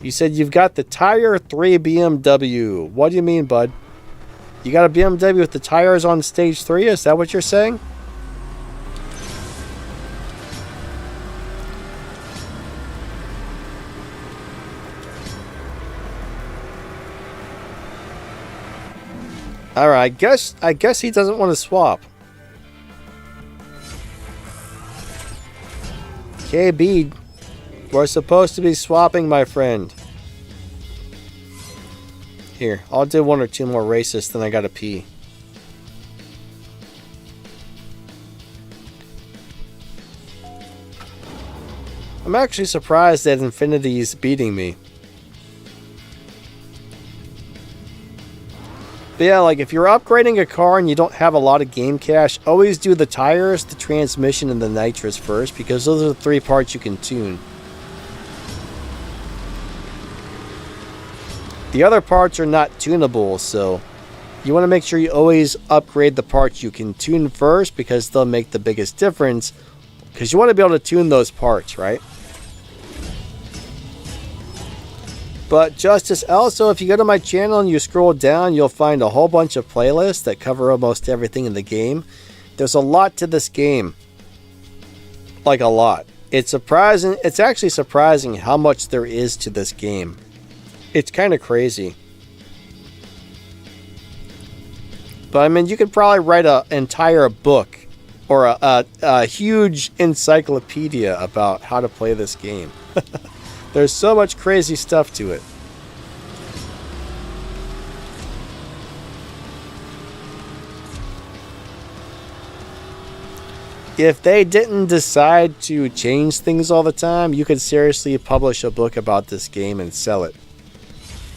Speaker 1: You said you've got the Tire 3 BMW. What do you mean, bud? You got a BMW with the tires on stage 3? Is that what you're saying? Alright, I guess he doesn't want to swap. KB, we're supposed to be swapping, my friend. Here, I'll do 1 or 2 more races, then I gotta pee. I'm actually surprised that Infinity's beating me. But yeah, like if you're upgrading a car and you don't have a lot of game cash, always do the tires, the transmission, and the nitrous first, because those are the 3 parts you can tune. The other parts are not tunable, so you want to make sure you always upgrade the parts you can tune first, because they'll make the biggest difference, because you want to be able to tune those parts, right? But just as also, if you go to my channel and you scroll down, you'll find a whole bunch of playlists that cover almost everything in the game. There's a lot to this game. Like a lot. It's surprising. It's actually surprising how much there is to this game. It's kind of crazy. But I mean, you could probably write an entire book or a huge encyclopedia about how to play this game. There's so much crazy stuff to it. If they didn't decide to change things all the time, you could seriously publish a book about this game and sell it.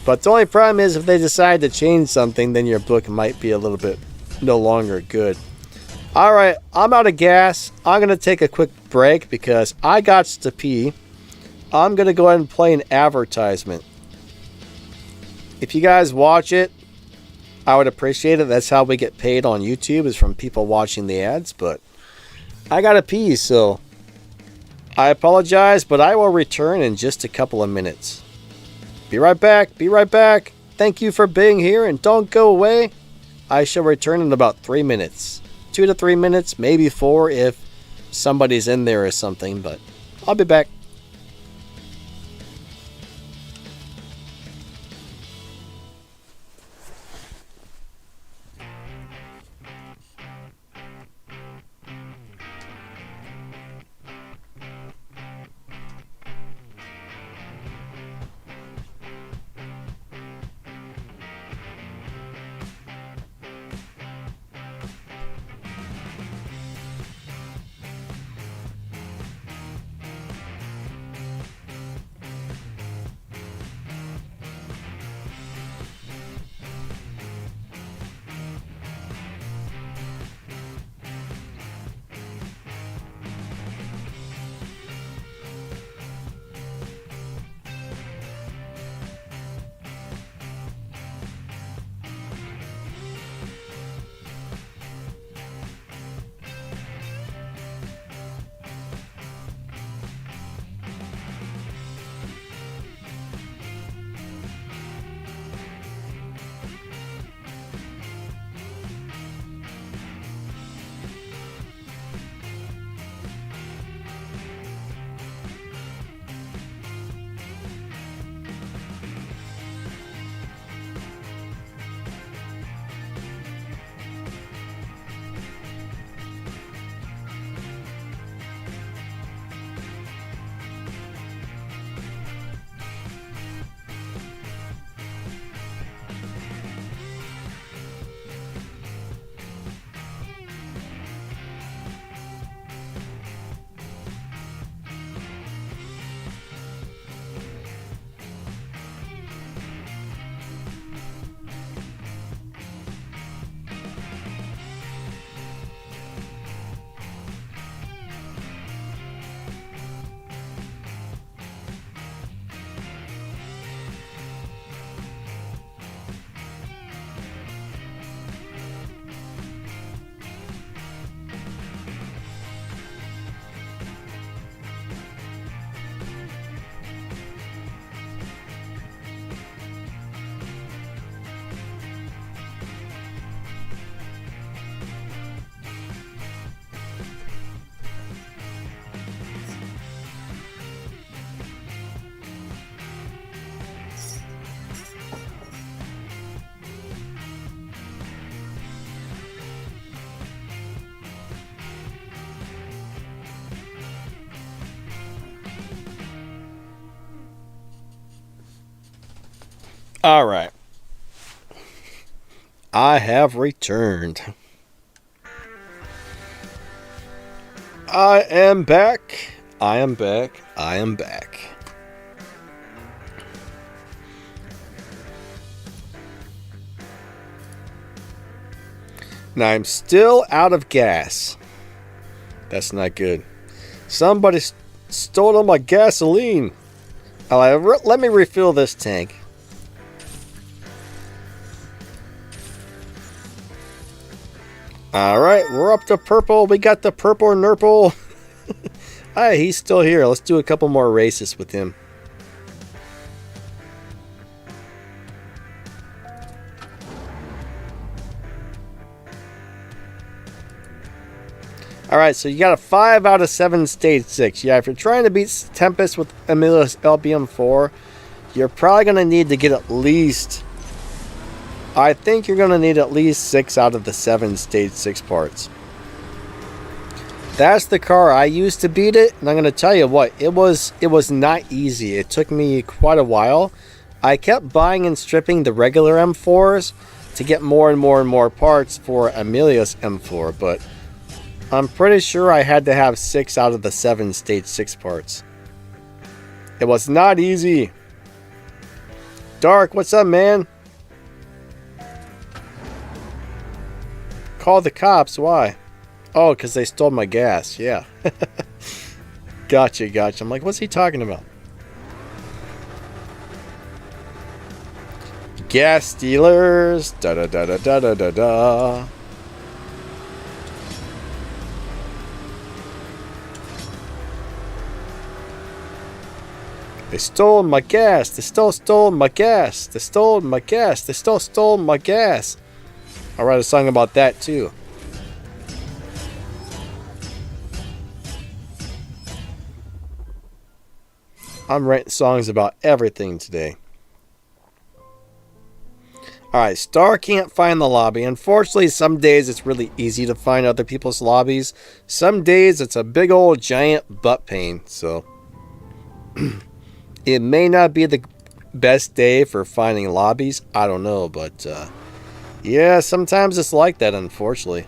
Speaker 1: But the only problem is if they decide to change something, then your book might be a little bit no longer good. Alright, I'm out of gas. I'm going to take a quick break because I got to pee. I'm going to go ahead and play an advertisement. If you guys watch it, I would appreciate it. That's how we get paid on YouTube, is from people watching the ads. But I got to pee, so I apologize, but I will return in just a couple of minutes. Be right back. Be right back. Thank you for being here, and don't go away. I shall return in about 3 minutes. 2 to 3 minutes, maybe 4 if somebody's in there or something, but I'll be back. All right. I have returned. I am back. I am back. I am back. Now I'm still out of gas. That's not good. Somebody stole all my gasoline. Let me refill this tank. Alright, we're up to purple. We got the purple nurple. Alright, he's still here. Let's do a couple more races with him. Alright, so you got a 5 out of 7 stage 6. Yeah, if you're trying to beat Tempest with Emilius LBM4, you're probably going to need to get at least... I think you're going to need at least 6 out of the 7 stage 6 parts. That's the car I used to beat it, and I'm going to tell you what, it was not easy. It took me quite a while. I kept buying and stripping the regular M4s to get more and more and more parts for Emilius M4, but I'm pretty sure I had to have 6 out of the 7 stage 6 parts. It was not easy. Dark, what's up, man? Call the cops, why? Oh, because they stole my gas, yeah. Gotcha. I'm like, what's he talking about? Gas stealers, da-da-da-da-da-da-da-da. They stole my gas. They stole my gas. They stole my gas. They stole my gas. I'll write a song about that too. I'm writing songs about everything today. Alright, Star can't find the lobby. Unfortunately, some days it's really easy to find other people's lobbies. Some days it's a big old giant butt pain, so... It may not be the best day for finding lobbies. I don't know, but yeah, sometimes it's like that, unfortunately.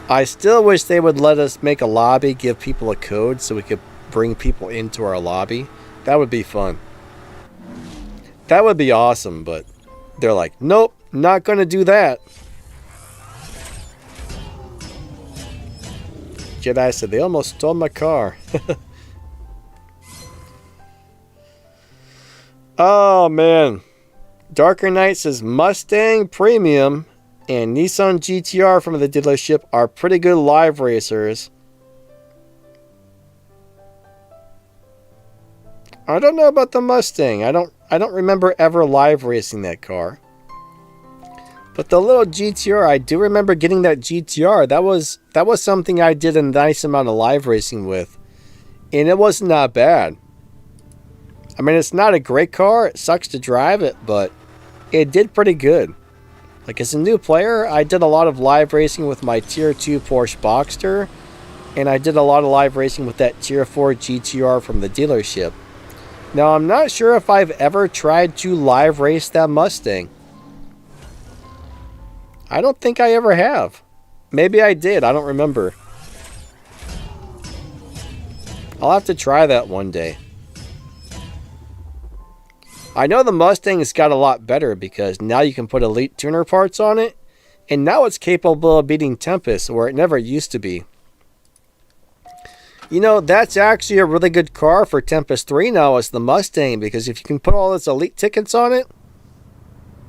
Speaker 1: I still wish they would let us make a lobby, give people a code so we could bring people into our lobby. That would be fun. That would be awesome, but they're like, nope, not going to do that. Jedi said, they almost stole my car. Oh, man. Darker Knight says, Mustang Premium and Nissan GTR from the dealership are pretty good live racers. I don't know about the Mustang. I don't remember ever live racing that car. But the little GTR, I do remember getting that GTR. That was something I did a nice amount of live racing with. And it was not bad. I mean, it's not a great car. It sucks to drive it, but it did pretty good. Like, as a new player, I did a lot of live racing with my Tier 2 Porsche Boxster. And I did a lot of live racing with that Tier 4 GTR from the dealership. Now, I'm not sure if I've ever tried to live race that Mustang. I don't think I ever have. Maybe I did. I don't remember. I'll have to try that one day. I know the Mustang's got a lot better because now you can put Elite Tuner parts on it. And now it's capable of beating Tempest where it never used to be. You know, that's actually a really good car for Tempest 3 now is the Mustang. Because if you can put all its Elite tickets on it.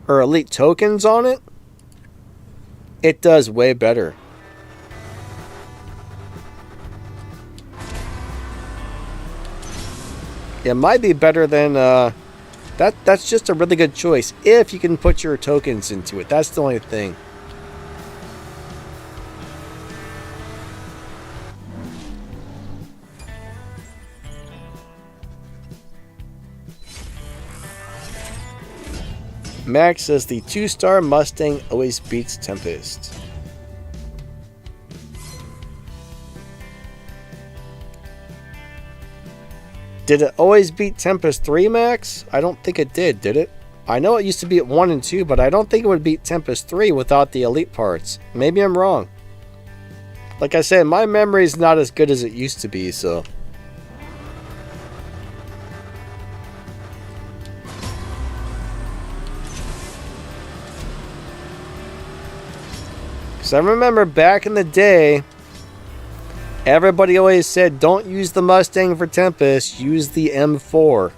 Speaker 1: Or Elite tokens on it. It does way better. It might be better than... That's just a really good choice. If you can put your tokens into it. That's the only thing. Max says the 2-star Mustang always beats Tempest. Did it always beat Tempest 3, Max? I don't think it did it? I know it used to be at 1 and 2, but I don't think it would beat Tempest 3 without the elite parts. Maybe I'm wrong. Like I said, my memory is not as good as it used to be, so... Because I remember back in the day, everybody always said, don't use the Mustang for Tempest, use the M4.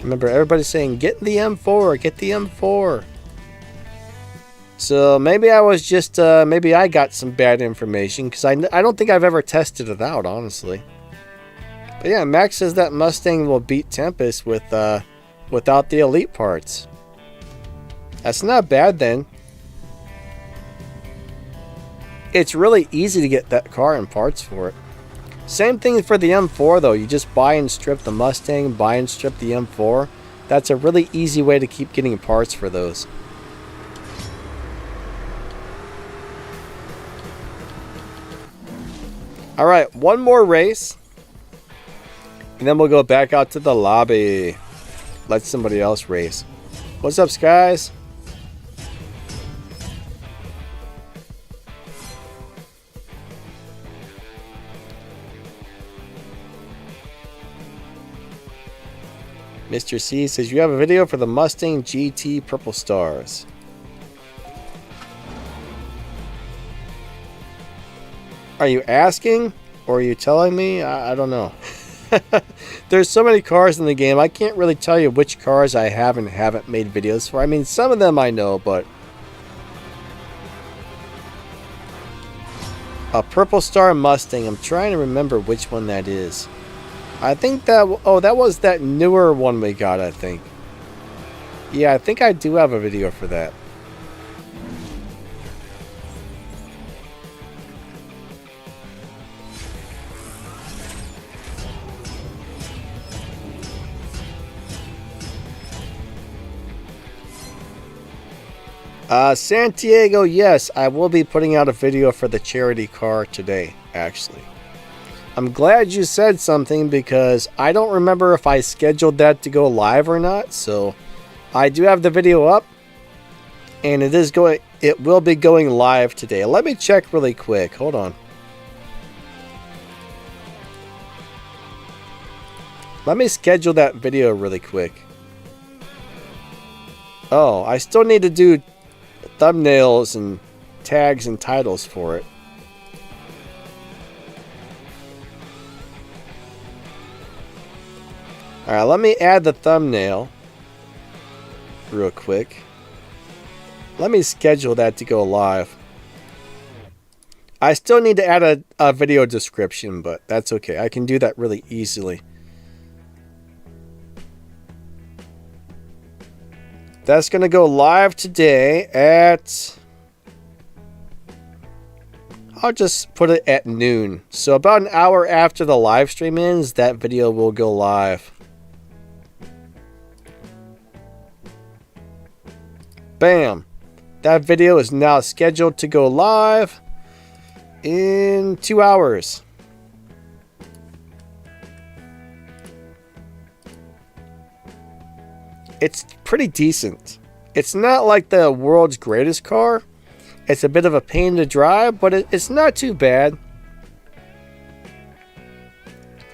Speaker 1: Remember everybody saying, get the M4, get the M4. So maybe I was just, maybe I got some bad information, because I don't think I've ever tested it out, honestly. But yeah, Max says that Mustang will beat Tempest with, without the elite parts. That's not bad then. It's really easy to get that car and parts for it. Same thing for the M4 though. You just buy and strip the Mustang, buy and strip the M4. That's a really easy way to keep getting parts for those. Alright, one more race. And then we'll go back out to the lobby. Let somebody else race. What's up, Skies? Mr. C says, you have a video for the Mustang GT Purple Stars. Are you asking? Or are you telling me? I don't know. There's so many cars in the game, I can't really tell you which cars I have and haven't made videos for. I mean, some of them I know, but... A Purple Star Mustang. I'm trying to remember which one that is. I think that... Oh, that was that newer one we got, I think. Yeah, I think I do have a video for that. Santiago, yes, I will be putting out a video for the charity car today, actually. I'm glad you said something because I don't remember if I scheduled that to go live or not. So I do have the video up and it will be going live today. Let me check really quick. Hold on. Let me schedule that video really quick. Oh, I still need to do thumbnails and tags and titles for it. Alright, let me add the thumbnail real quick. Let me schedule that to go live. I still need to add a video description, but that's okay. I can do that really easily. That's going to go live today at... I'll just put it at noon. So about an hour after the live stream ends, that video will go live. Bam! That video is now scheduled to go live in 2 hours. It's pretty decent. It's not like the world's greatest car. It's a bit of a pain to drive, but it's not too bad.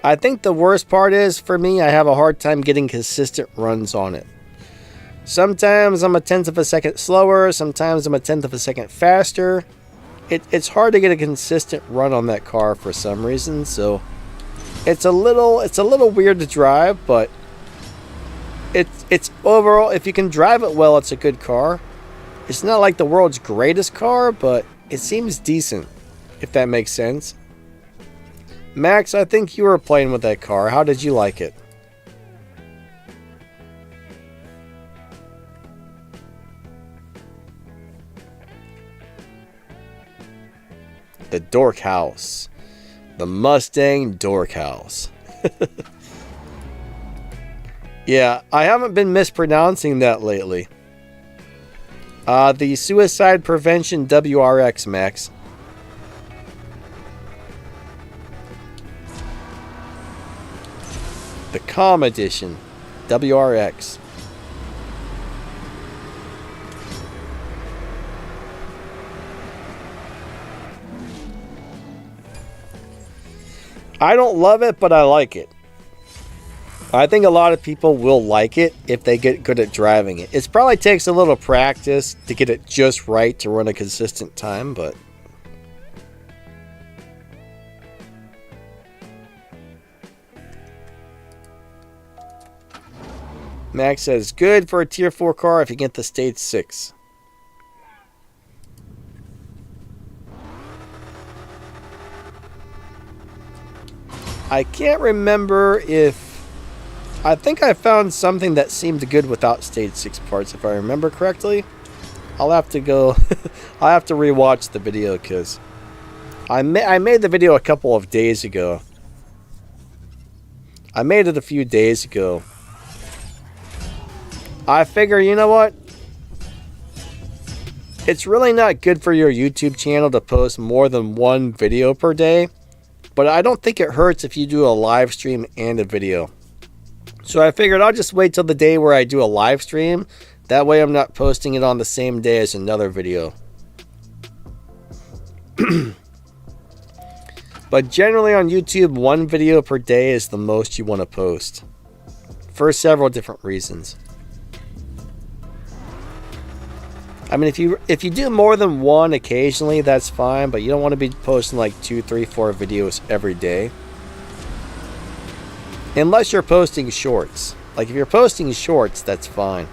Speaker 1: I think the worst part is, for me, I have a hard time getting consistent runs on it. Sometimes I'm a tenth of a second slower, sometimes I'm a tenth of a second faster. It's hard to get a consistent run on that car for some reason, so it's a little weird to drive, but it's overall, if you can drive it well, it's a good car. It's not like the world's greatest car, but it seems decent, if that makes sense. Max, I think you were playing with that car. How did you like it? The Dork House. The Mustang Dork House. Yeah, I haven't been mispronouncing that lately. The Suicide Prevention WRX, Max. The Calm Edition. WRX. I don't love it, but I like it. I think a lot of people will like it if they get good at driving it. It probably takes a little practice to get it just right to run a consistent time, but... Max says, good for a tier 4 car if you get the stage 6. I can't remember if... I think I found something that seemed good without stage 6 parts, if I remember correctly. I'll have to go... I'll have to rewatch the video, because... I made the video a couple of days ago. I made it a few days ago. I figure, you know what? It's really not good for your YouTube channel to post more than one video per day. But I don't think it hurts if you do a live stream and a video. So I figured I'll just wait till the day where I do a live stream. That way I'm not posting it on the same day as another video. But generally on YouTube, one video per day is the most you want to post. For several different reasons. I mean, if you do more than one occasionally, that's fine, but you don't want to be posting like 2, 3, 4 videos every day. Unless you're posting shorts. Like if you're posting shorts, that's fine.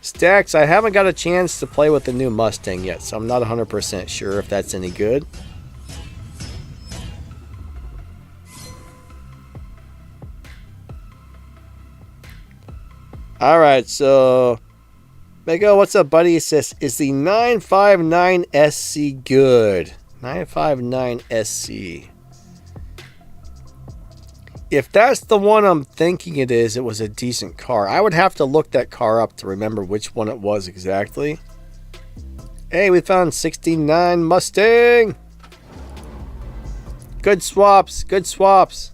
Speaker 1: Stacks, I haven't got a chance to play with the new Mustang yet, so I'm not 100% sure if that's any good. Alright, so... Mego, what's up, buddy? He says, is the 959SC good? 959SC. If that's the one I'm thinking it is, it was a decent car. I would have to look that car up to remember which one it was exactly. Hey, we found 69 Mustang! Good swaps, good swaps.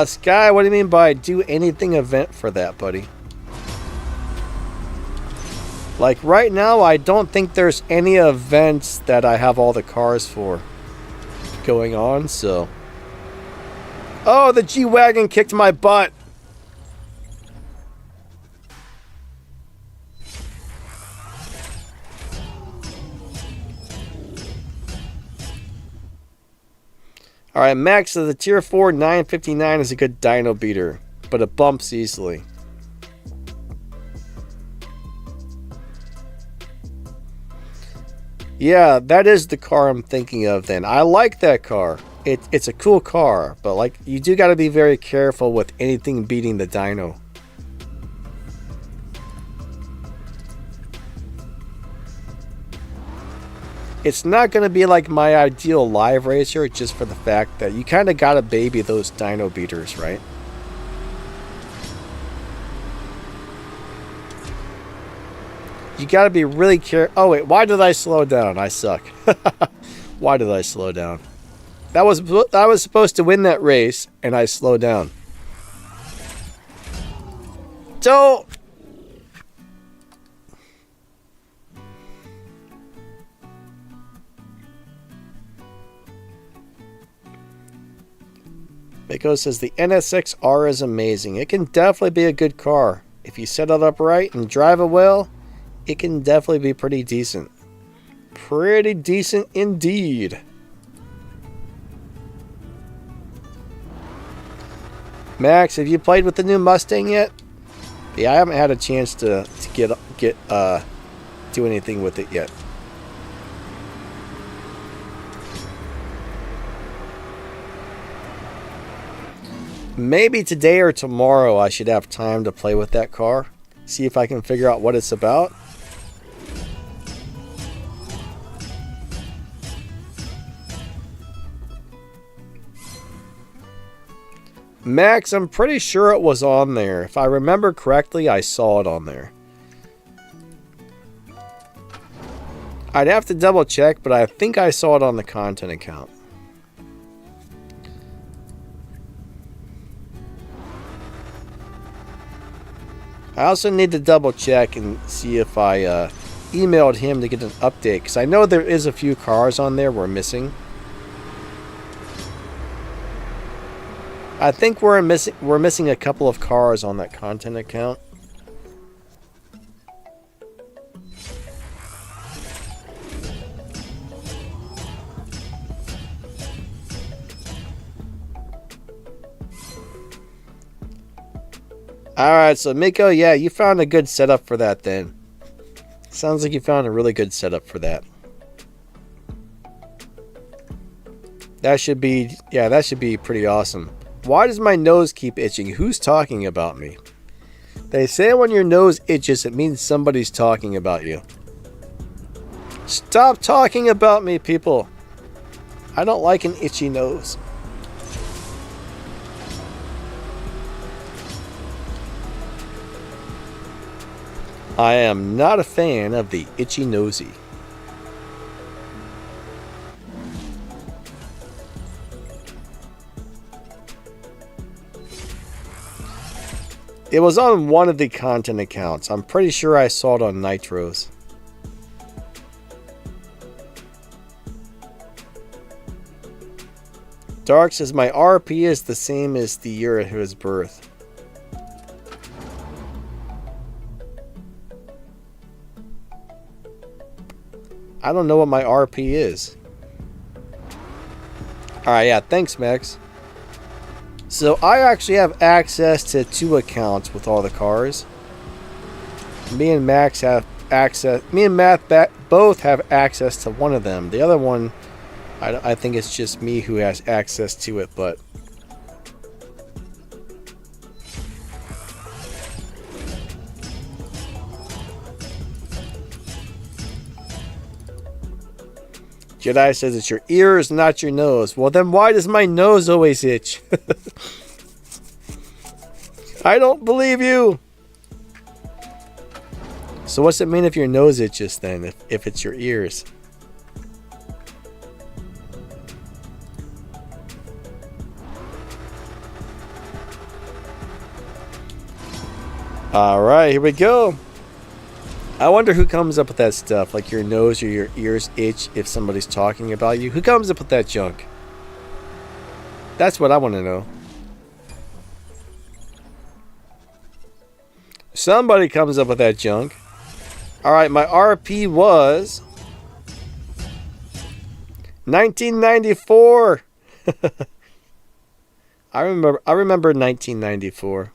Speaker 1: Sky, what do you mean by do anything event for that, buddy? Like, right now, I don't think there's any events that I have all the cars for going on, so... Oh, the G-Wagon kicked my butt! Alright, Max, so the tier 4 959 is a good dyno beater, but it bumps easily. Yeah, that is the car I'm thinking of then. I like that car. It's a cool car, but like you do got to be very careful with anything beating the dyno. It's not going to be like my ideal live racer just for the fact that you kind of got to baby those dyno beaters, right? You got to be really careful. Oh, wait. Why did I slow down? I suck. Why did I slow down? I was supposed to win that race, and I slowed down. Don't... Mako says the NSX-R is amazing. It can definitely be a good car. If you set it up right and drive it well, it can definitely be pretty decent. Pretty decent indeed. Max, have you played with the new Mustang yet? Yeah, I haven't had a chance to do anything with it yet. Maybe today or tomorrow I should have time to play with that car. See if I can figure out what it's about. Max, I'm pretty sure it was on there. If I remember correctly, I saw it on there. I'd have to double check, but I think I saw it on the content account. I also need to double check and see if I emailed him to get an update, because I know there is a few cars on there we're missing. I think we're missing a couple of cars on that content account. Alright, so Miko, yeah, you found a good setup for that then. Sounds like you found a really good setup for that. That should be, yeah, that should be pretty awesome. Why does my nose keep itching? Who's talking about me? They say when your nose itches, it means somebody's talking about you. Stop talking about me, people. I don't like an itchy nose. I am not a fan of the itchy nosy. It was on one of the content accounts. I'm pretty sure I saw it on Nitro's. Dark says my RP is the same as the year of his birth. I don't know what my RP is. Alright, yeah, thanks, Max. So I actually have access to 2 accounts with all the cars. Me and Max have access. Me and Matt both have access to one of them. The other one, I think it's just me who has access to it, but Jedi says it's your ears, not your nose. Well, then why does my nose always itch? I don't believe you. So what's it mean if your nose itches then, if it's your ears? Alright, here we go. I wonder who comes up with that stuff, like your nose or your ears itch if somebody's talking about you. Who comes up with that junk? That's what I want to know. Somebody comes up with that junk. Alright, my RP was 1994. I remember 1994.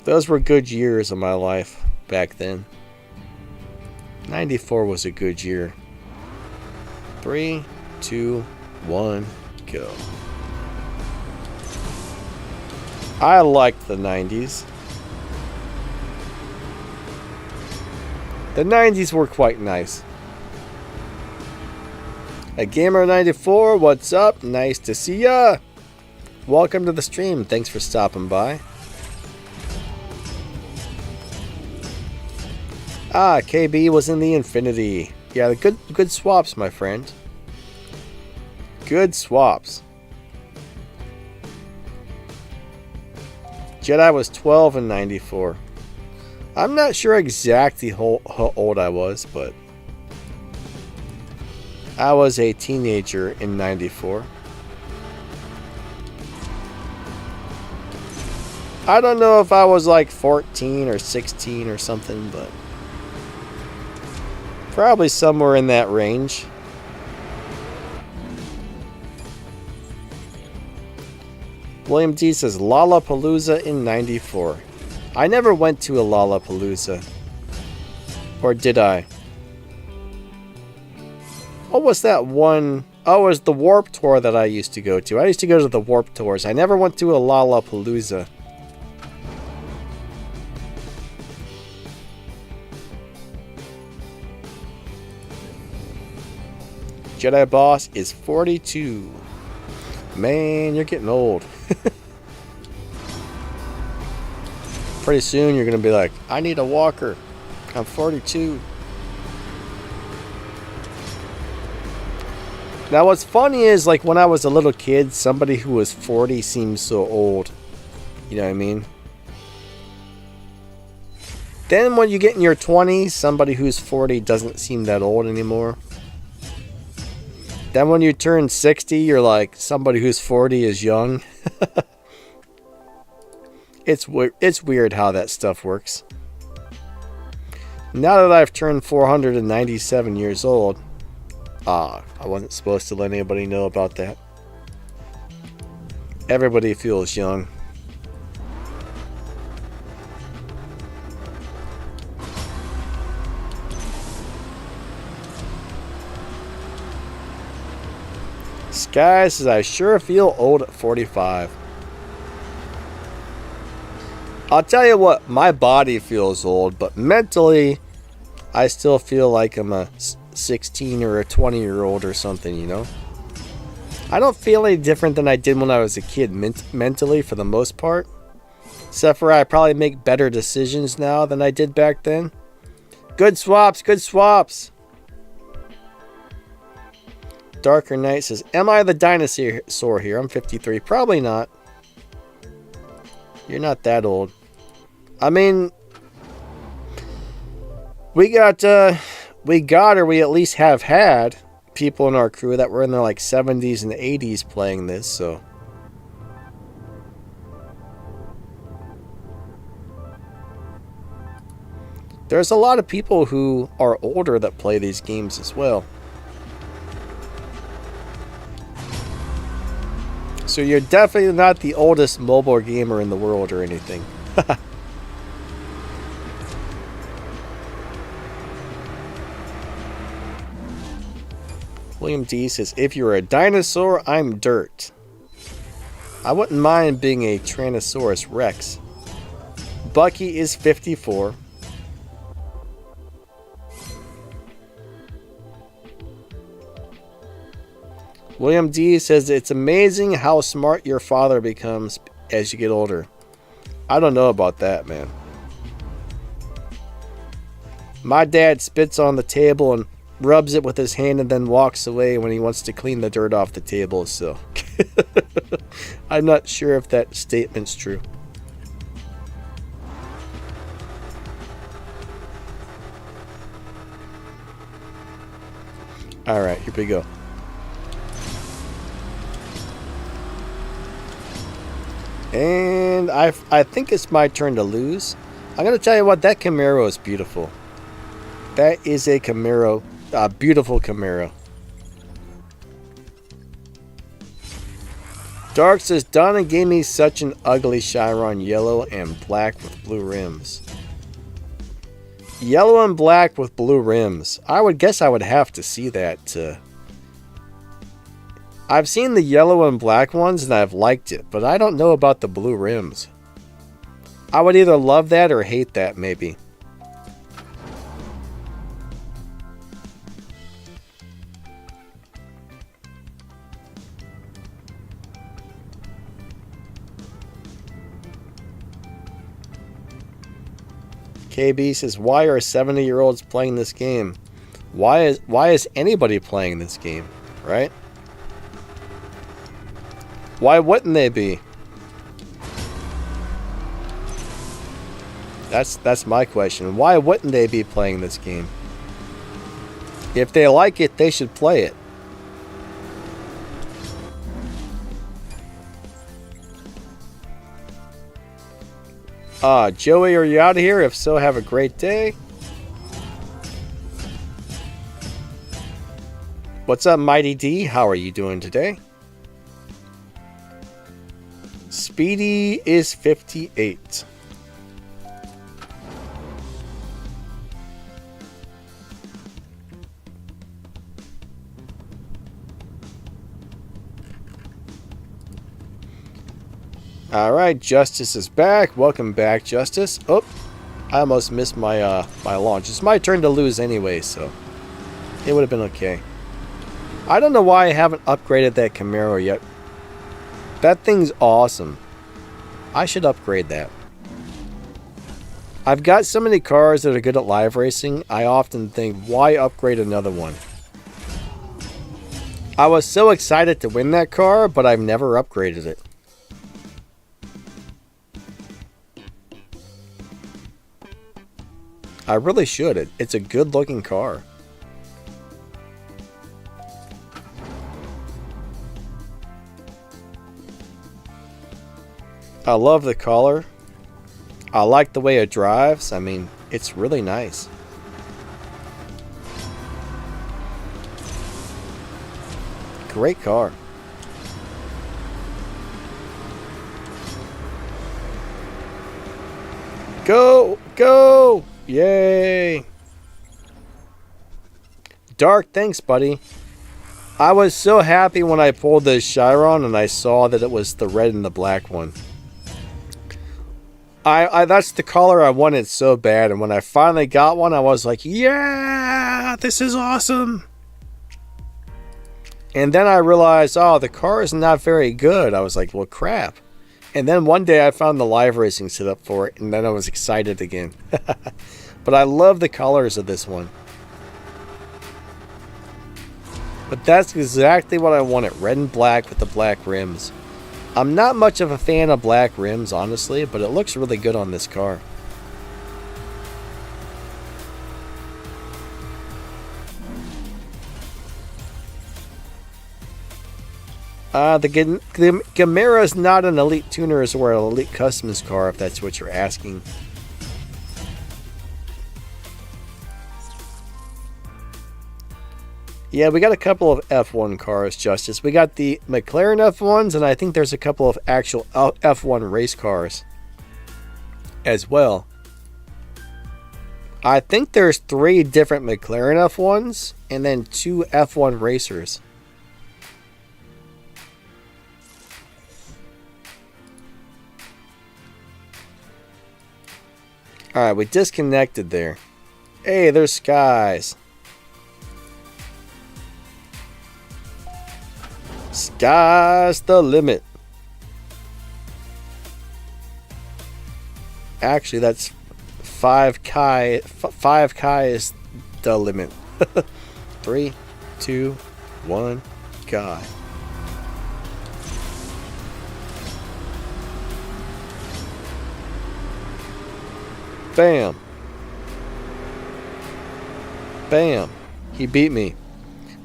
Speaker 1: Those were good years of my life back then. 94 was a good year. 3, 2, 1, go. I liked the 90s. The 90s were quite nice. A Gamer 94, what's up? Nice to see ya. Welcome to the stream. Thanks for stopping by. Ah, KB was in the Infinity. Yeah, good swaps, my friend. Good swaps. Jedi was 12 in 94. I'm not sure exactly how old I was, but I was a teenager in 94. I don't know if I was like 14 or 16 or something, but probably somewhere in that range. William D says Lollapalooza in 94. I never went to a Lollapalooza. Or did I? What was that one? Oh, it was the Warp Tour that I used to go to. I used to go to the Warp Tours. I never went to a Lollapalooza. Jedi boss is 42. Man, you're getting old. Pretty soon you're going to be like, I need a walker. I'm 42. Now what's funny is, like, when I was a little kid, somebody who was 40 seemed so old. You know what I mean? Then when you get in your 20s, somebody who's 40 doesn't seem that old anymore. Then when you turn 60, you're like, somebody who's 40 is young. It's weird how that stuff works. Now that I've turned 497 years old, I wasn't supposed to let anybody know about that. Everybody feels young. Sky says, I sure feel old at 45. I'll tell you what, my body feels old, but mentally, I still feel like I'm a 16 or a 20-year-old or something, you know? I don't feel any different than I did when I was a kid mentally, for the most part. Except for I probably make better decisions now than I did back then. Good swaps, good swaps. Darker Knight says, am I the dinosaur here? I'm 53. Probably not. You're not that old. I mean, we at least have had people in our crew that were in their like 70s and 80s playing this, so. There's a lot of people who are older that play these games as well. So you're definitely not the oldest mobile gamer in the world or anything. William D says, if you're a dinosaur, I'm dirt. I wouldn't mind being a Tyrannosaurus Rex. Bucky is 54. William D says, it's amazing how smart your father becomes as you get older. I don't know about that, man. My dad spits on the table and rubs it with his hand and then walks away when he wants to clean the dirt off the table, so. I'm not sure if that statement's true. Alright, here we go. And I think it's my turn to lose. I'm going to tell you what, that Camaro is beautiful. That is a Camaro, a beautiful Camaro. Dark says, Donna gave me such an ugly Chiron yellow and black with blue rims. Yellow and black with blue rims. I would guess I would have to see that. I've seen the yellow and black ones and I've liked it, but I don't know about the blue rims. I would either love that or hate that, maybe. KB says, why are 70-year-olds playing this game? Why is anybody playing this game, right? Why wouldn't they be? That's my question. Why wouldn't they be playing this game? If they like it, they should play it. Joey, are you out of here? If so, have a great day. What's up, Mighty D? How are you doing today? Speedy is 58. Alright, Justice is back. Welcome back, Justice. Oh, I almost missed my my launch. It's my turn to lose anyway, so it would have been okay. I don't know why I haven't upgraded that Camaro yet. That thing's awesome. I should upgrade that. I've got so many cars that are good at live racing, I often think, why upgrade another one? I was so excited to win that car, but I've never upgraded it. I really should. It's a good looking car. I love the color. I like the way it drives. I mean, it's really nice. Great car. Go! Go! Yay! Dark, thanks, buddy. I was so happy when I pulled this Chiron and I saw that it was the red and the black one. That's the color I wanted so bad, and when I finally got one, I was like, yeah, this is awesome. And then I realized, oh, the car is not very good. I was like, well, crap. And then one day I found the live racing setup for it, and then I was excited again. But I love the colors of this one. But that's exactly what I wanted, red and black with the black rims. I'm not much of a fan of black rims, honestly, but it looks really good on this car. The Camaro is not an Elite Tuners or an Elite Customs car, if that's what you're asking. Yeah, we got a couple of F1 cars, Justice. We got the McLaren F1s, and I think there's a couple of actual F1 race cars as well. I think there's 3 different McLaren F1s, and then 2 F1 racers. Alright, we disconnected there. Hey, there's skies. Sky's the limit. Actually, that's 5K. 5K is the limit. 3, 2, 1, Kai. Bam. Bam. He beat me.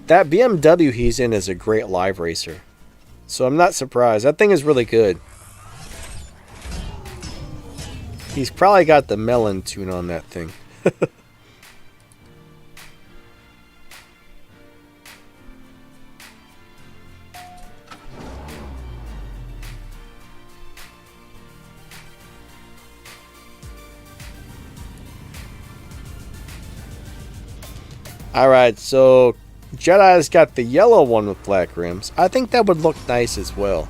Speaker 1: That BMW he's in is a great live racer. So I'm not surprised. That thing is really good. He's probably got the melon tune on that thing. Alright, so Jedi's got the yellow one with black rims. I think that would look nice as well.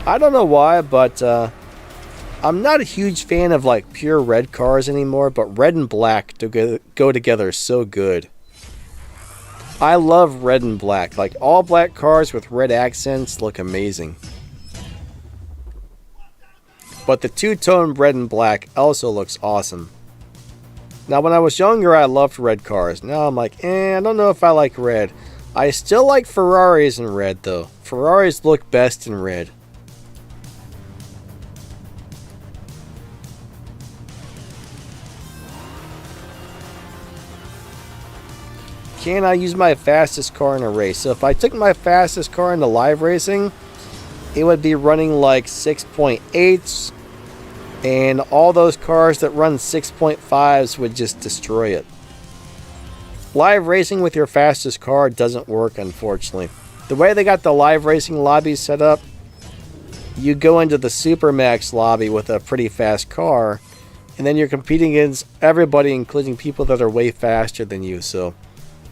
Speaker 1: I don't know why, but I'm not a huge fan of like pure red cars anymore, but red and black go together so good. I love red and black. Like all black cars with red accents look amazing. But the two-tone red and black also looks awesome. Now, when I was younger, I loved red cars. Now I'm like, I don't know if I like red. I still like Ferraris in red, though. Ferraris look best in red. Can I use my fastest car in a race? So if I took my fastest car into live racing, it would be running like 6.8s, and all those cars that run 6.5s would just destroy it. Live racing with your fastest car doesn't work, unfortunately. The way they got the live racing lobbies set up, you go into the Supermax lobby with a pretty fast car, and then you're competing against everybody, including people that are way faster than you. So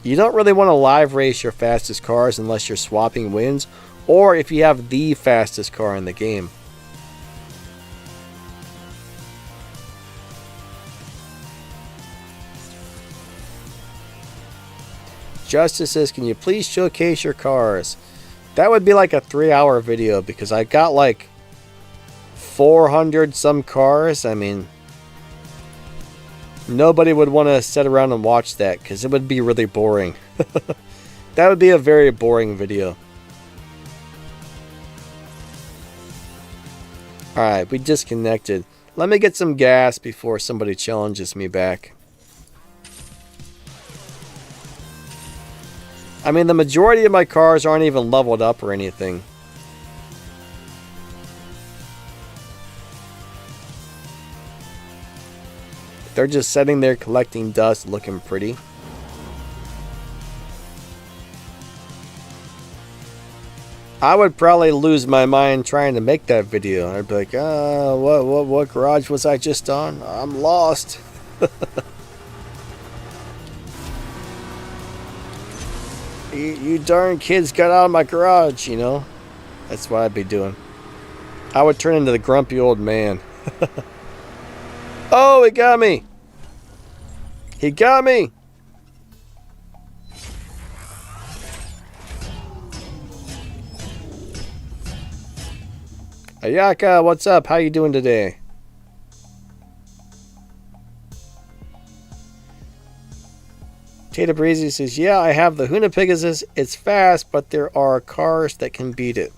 Speaker 1: you don't really want to live race your fastest cars unless you're swapping wins, or if you have the fastest car in the game. Justice says, can you please showcase your cars? That would be like a 3-hour video because I got like 400 some cars. I mean, nobody would want to sit around and watch that because it would be really boring. That would be a very boring video. Alright, we disconnected. Let me get some gas before somebody challenges me back. I mean, the majority of my cars aren't even leveled up or anything. They're just sitting there collecting dust, looking pretty. I would probably lose my mind trying to make that video. I'd be like, what garage was I just on? I'm lost. You darn kids got out of my garage, you know? That's what I'd be doing. I would turn into the grumpy old man. Oh, he got me! He got me! Ayaka, what's up? How you doing today? Tata Breezy says, yeah, I have the Huna Pegasus. It's fast, but there are cars that can beat it.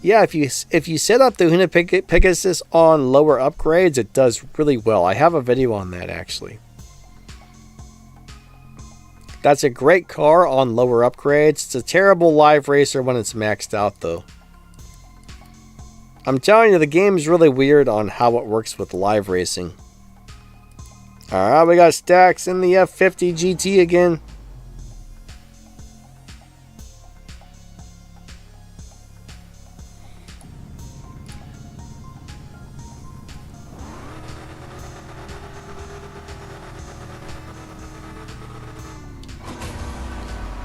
Speaker 1: Yeah, if you set up the Huna Pegasus on lower upgrades, it does really well. I have a video on that, actually. That's a great car on lower upgrades. It's a terrible live racer when it's maxed out, though. I'm telling you, the game's really weird on how it works with live racing. Alright, we got Stacks in the F50 GT again.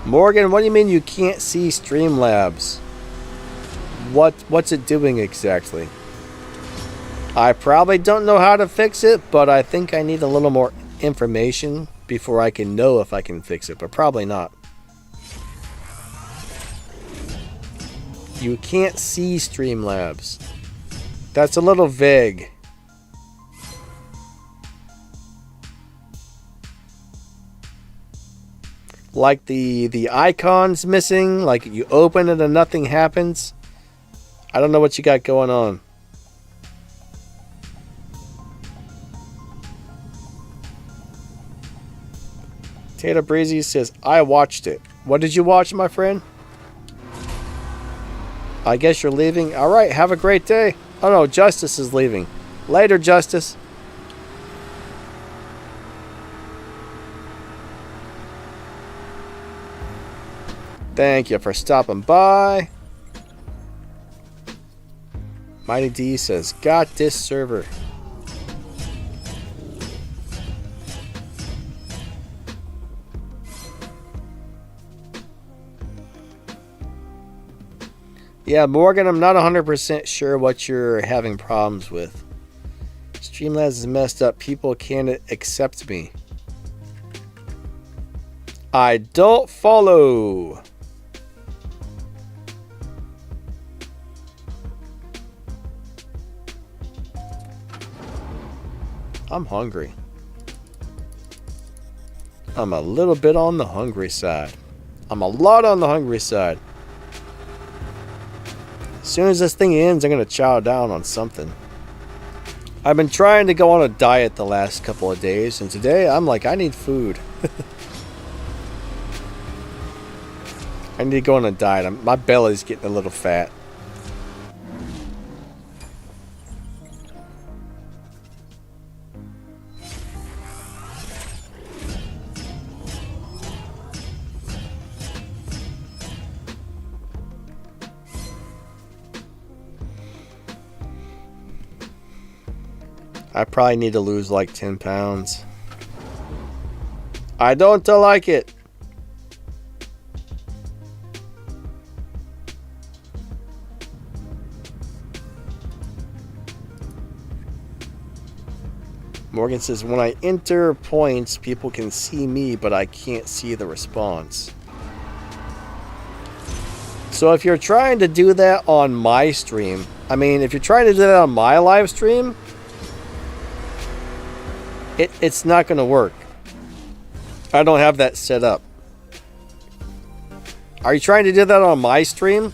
Speaker 1: Morgan, what do you mean you can't see Streamlabs? What's it doing exactly? I probably don't know how to fix it, but I think I need a little more information before I can know if I can fix it, but probably not. You can't see Streamlabs. That's a little vague. Like the icon's missing, like you open it and nothing happens. I don't know what you got going on. Tata Breezy says, I watched it. What did you watch, my friend? I guess you're leaving. Alright, have a great day. Oh no, Justice is leaving. Later, Justice. Thank you for stopping by. Mighty D says, got this server. Yeah, Morgan, I'm not 100% sure what you're having problems with. Streamlabs is messed up. People can't accept me. I don't follow. I'm hungry. I'm a little bit on the hungry side. I'm a lot on the hungry side. As soon as this thing ends, I'm going to chow down on something. I've been trying to go on a diet the last couple of days, and today I'm like, I need food. I need to go on a diet. My belly's getting a little fat. I probably need to lose like 10 pounds. I don't like it. Morgan says, when I enter points, people can see me, but I can't see the response. So if you're trying to do that on my stream, I mean, if you're trying to do that on my live stream, it's not going to work. I don't have that set up. Are you trying to do that on my stream?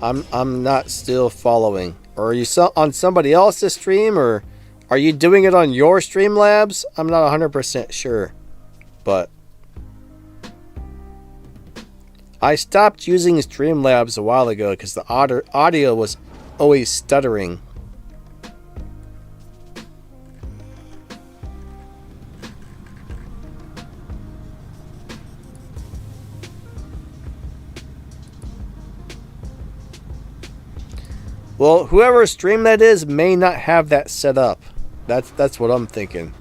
Speaker 1: I'm not still following. Or are you on somebody else's stream, or are you doing it on your Streamlabs? I'm not 100% sure. But I stopped using Streamlabs a while ago because the audio was always stuttering. Well, whoever stream that is may not have that set up. That's what I'm thinking.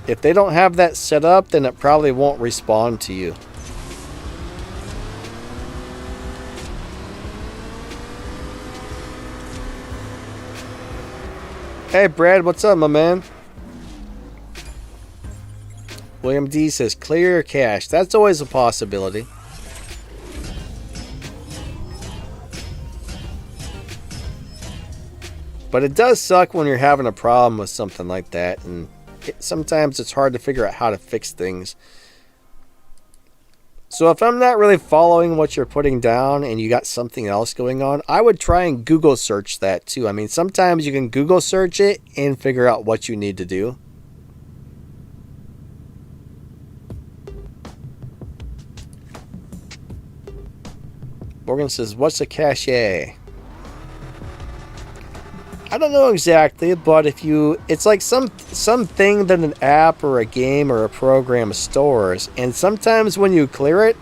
Speaker 1: If they don't have that set up, then it probably won't respond to you. Hey Brad, what's up, my man? William D says clear cache. That's always a possibility. But it does suck when you're having a problem with something like that, and sometimes it's hard to figure out how to fix things. So if I'm not really following what you're putting down and you got something else going on, I would try and Google search that too. I mean, sometimes you can Google search it and figure out what you need to do. Morgan says, what's a cache? I don't know exactly, but it's like something that an app or a game or a program stores, and sometimes when you clear it,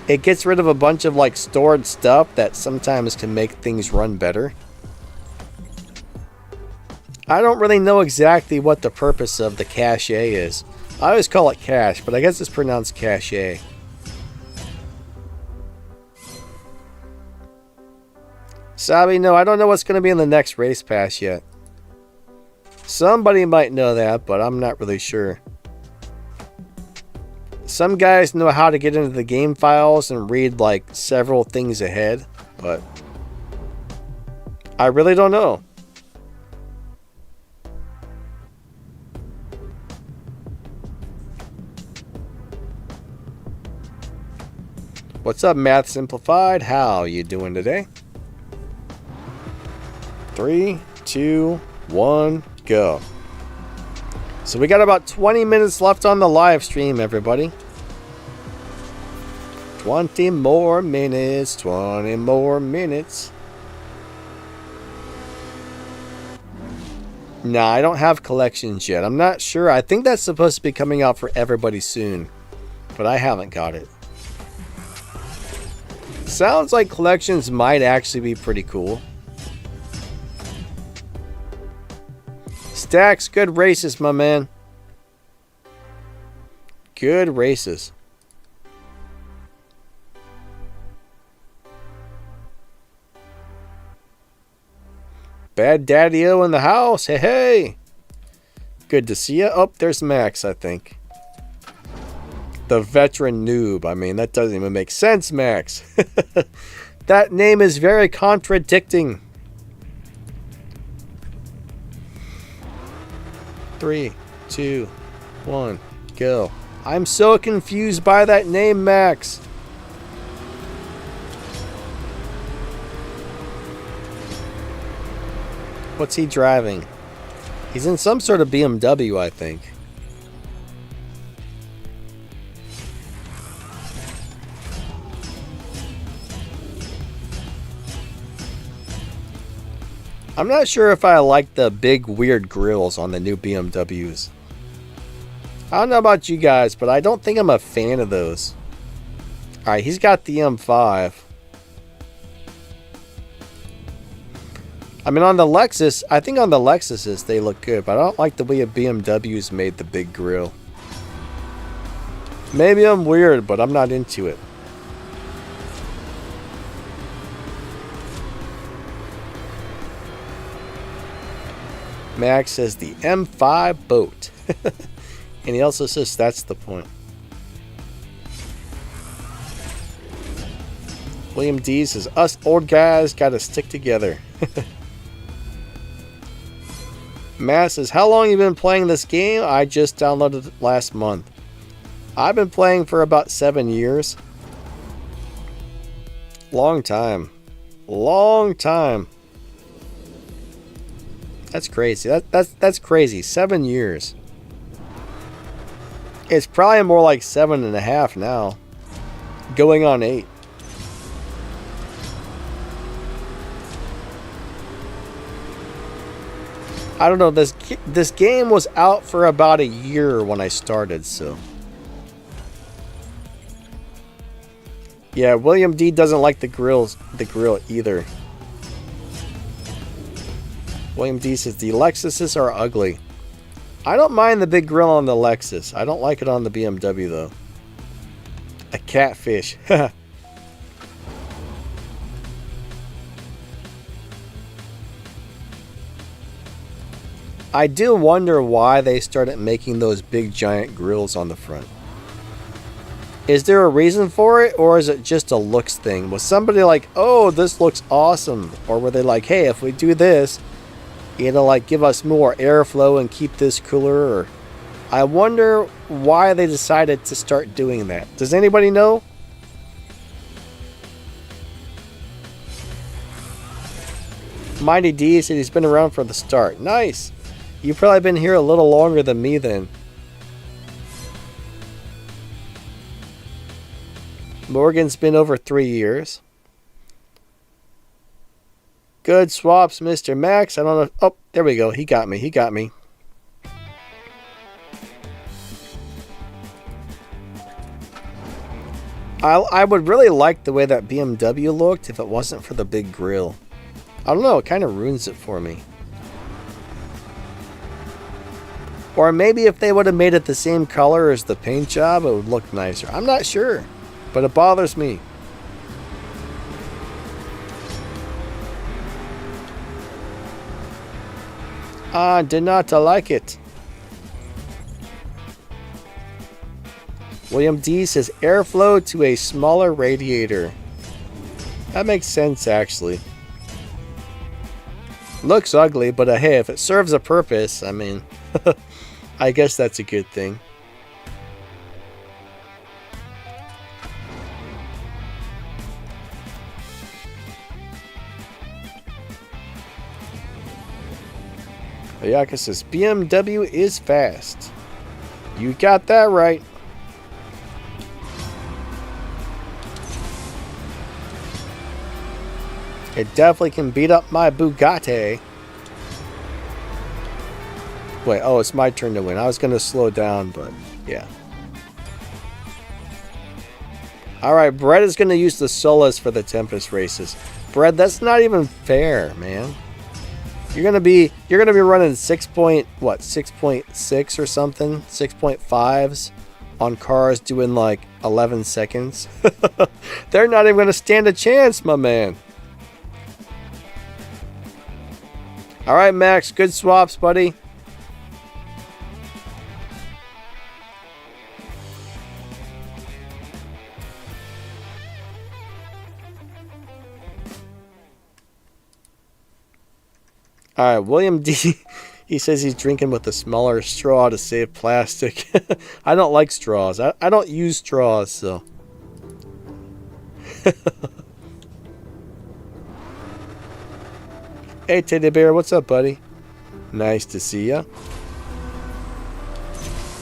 Speaker 1: it gets rid of a bunch of like stored stuff that sometimes can make things run better. I don't really know exactly what the purpose of the cache is. I always call it cache, but I guess it's pronounced cache. Sabi, no, I don't know what's going to be in the next race pass yet. Somebody might know that, but I'm not really sure. Some guys know how to get into the game files and read like several things ahead, but I really don't know. What's up, Math Simplified? How you doing today? 3, 2, 1, go. So we got about 20 minutes left on the live stream, everybody. 20 more minutes, 20 more minutes. Nah, I don't have collections yet. I'm not sure. I think that's supposed to be coming out for everybody soon, but I haven't got it. Sounds like collections might actually be pretty cool. Stacks, good races, my man. Good races. Bad Daddy-O in the house. Hey, hey. Good to see you. Oh, there's Max, I think. The veteran noob. I mean, that doesn't even make sense, Max. That name is very contradicting. 3, 2, 1, go. I'm so confused by that name, Max. What's he driving? He's in some sort of BMW, I think. I'm not sure if I like the big weird grills on the new BMWs. I don't know about you guys, but I don't think I'm a fan of those. Alright, he's got the M5. I mean, on the Lexus, I think on the Lexuses they look good, but I don't like the way a BMW's made the big grill. Maybe I'm weird, but I'm not into it. Max says the M5 boat. And he also says that's the point. William D says us old guys gotta stick together. Matt says, how long have you been playing this game? I just downloaded it last month. I've been playing for about 7 years. Long time. Long time. That's crazy. That's crazy. 7 years. It's probably more like 7.5 now. Going on 8. I don't know. This game was out for about a year when I started, so. Yeah, William D doesn't like the grill either. William D says the Lexuses are ugly. I don't mind the big grill on the Lexus. I don't like it on the BMW though. A catfish. I do wonder why they started making those big giant grills on the front. Is there a reason for it, or is it just a looks thing? Was somebody like, oh, this looks awesome? Or were they like, hey, if we do this, it'll like give us more airflow and keep this cooler? Or I wonder why they decided to start doing that. Does anybody know? Mighty D said he's been around from the start. Nice. You've probably been here a little longer than me then. Morgan's been over 3 years. Good swaps, Mr. Max. I don't know. Oh, there we go. He got me. He got me. I would really like the way that BMW looked if it wasn't for the big grill. I don't know. It kind of ruins it for me. Or maybe if they would have made it the same color as the paint job, it would look nicer. I'm not sure, but it bothers me. I did not like it. William D says airflow to a smaller radiator. That makes sense, actually. Looks ugly, but hey, if it serves a purpose, I mean... I guess that's a good thing. Ayaka says BMW is fast. You got that right. It definitely can beat up my Bugatti. Wait, oh, it's my turn to win. I was going to slow down, but yeah. Alright, Brett is going to use the Solus for the Tempest races. Brett, that's not even fair, man. You're going to be running 6.6 or something? 6.5s on cars doing like 11 seconds. They're not even going to stand a chance, my man. Alright, Max, good swaps, buddy. Alright, William D. He says he's drinking with a smaller straw to save plastic. I don't like straws. I don't use straws, so. Hey, Teddy Bear, what's up, buddy? Nice to see ya.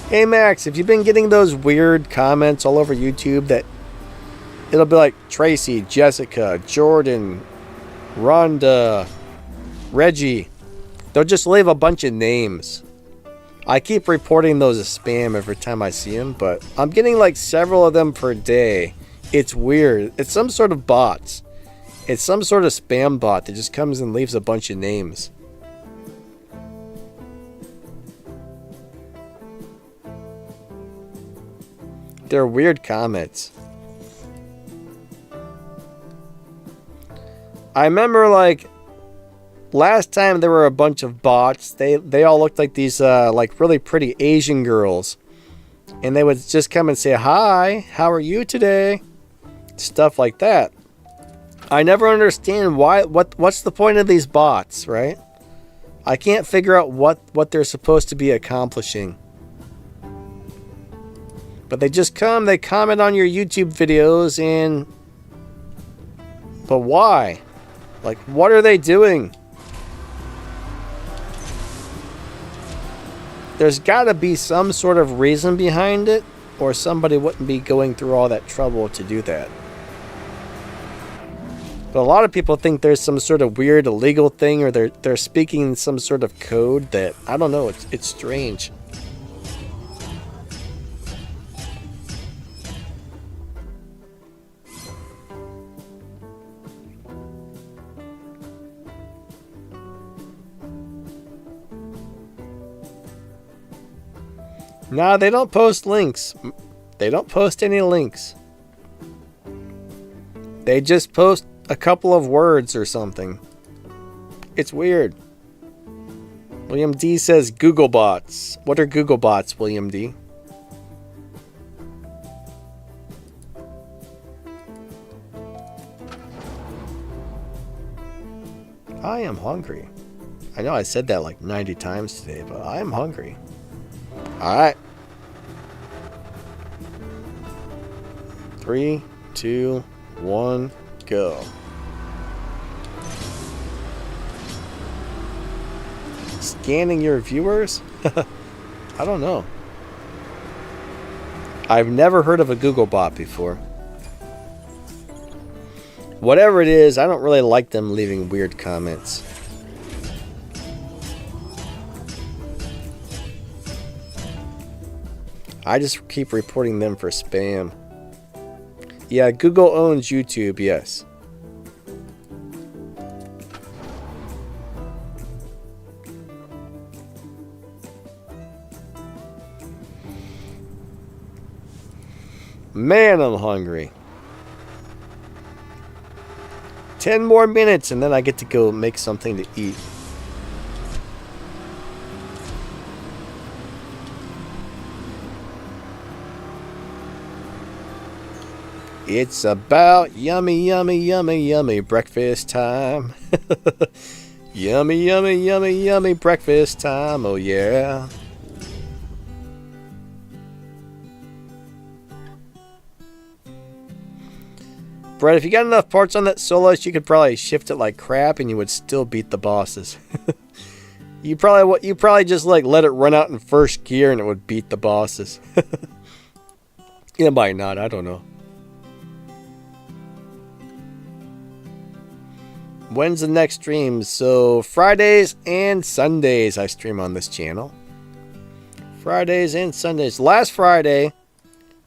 Speaker 1: Hey, Max, have you been getting those weird comments all over YouTube that it'll be like Tracy, Jessica, Jordan, Rhonda, Reggie? They'll just leave a bunch of names. I keep reporting those as spam every time I see them, but I'm getting like several of them per day. It's weird. It's some sort of bots. It's some sort of spam bot that just comes and leaves a bunch of names. They're weird comments. I remember like last time there were a bunch of bots. They all looked like these like really pretty Asian girls. And they would just come and say, "Hi, how are you today?" Stuff like that. I never understand what's the point of these bots, right? I can't figure out what they're supposed to be accomplishing. But they just come, they comment on your YouTube videos, and... But why? Like, what are they doing? There's gotta be some sort of reason behind it, or somebody wouldn't be going through all that trouble to do that. But a lot of people think there's some sort of weird illegal thing, or they're speaking some sort of code that, I don't know, it's strange. Nah, they don't post links. They don't post any links. They just post a couple of words or something. It's weird. William D says Google bots. What are Google bots, William D? I am hungry. I know I said that like 90 times today, but I am hungry. Alright. 3, 2, 1, go. Scanning your viewers? I don't know. I've never heard of a Google bot before. Whatever it is, I don't really like them leaving weird comments. I just keep reporting them for spam. Yeah, Google owns YouTube, yes. Man, I'm hungry. 10 more minutes and then I get to go make something to eat. It's about yummy, yummy, yummy, yummy breakfast time. Yummy, yummy, yummy, yummy breakfast time. Oh, yeah. Brett, if you got enough parts on that Solus, you could probably shift it like crap and you would still beat the bosses. You probably just like let it run out in first gear and it would beat the bosses. It might not, I don't know. When's the next stream? So Fridays and Sundays I stream on this channel. Fridays and Sundays. Last Friday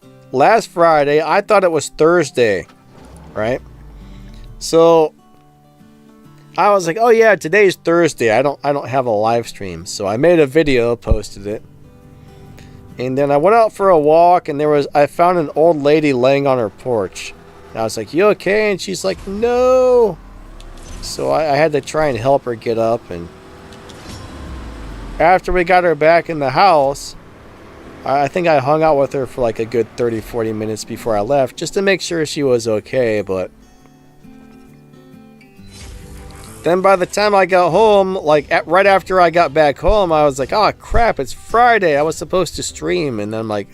Speaker 1: I thought it was Thursday, right? So I was like, oh yeah, today's Thursday. I don't have a live stream. So I made a video, posted it. And then I went out for a walk and I found an old lady laying on her porch. And I was like, you okay? And she's like, no. So I had to try and help her get up, and after we got her back in the house, I think I hung out with her for like a good 30-40 minutes before I left, just to make sure she was okay. But then by the time I got home, like right after I got back home, I was like, oh crap, it's Friday, I was supposed to stream. And then I'm like,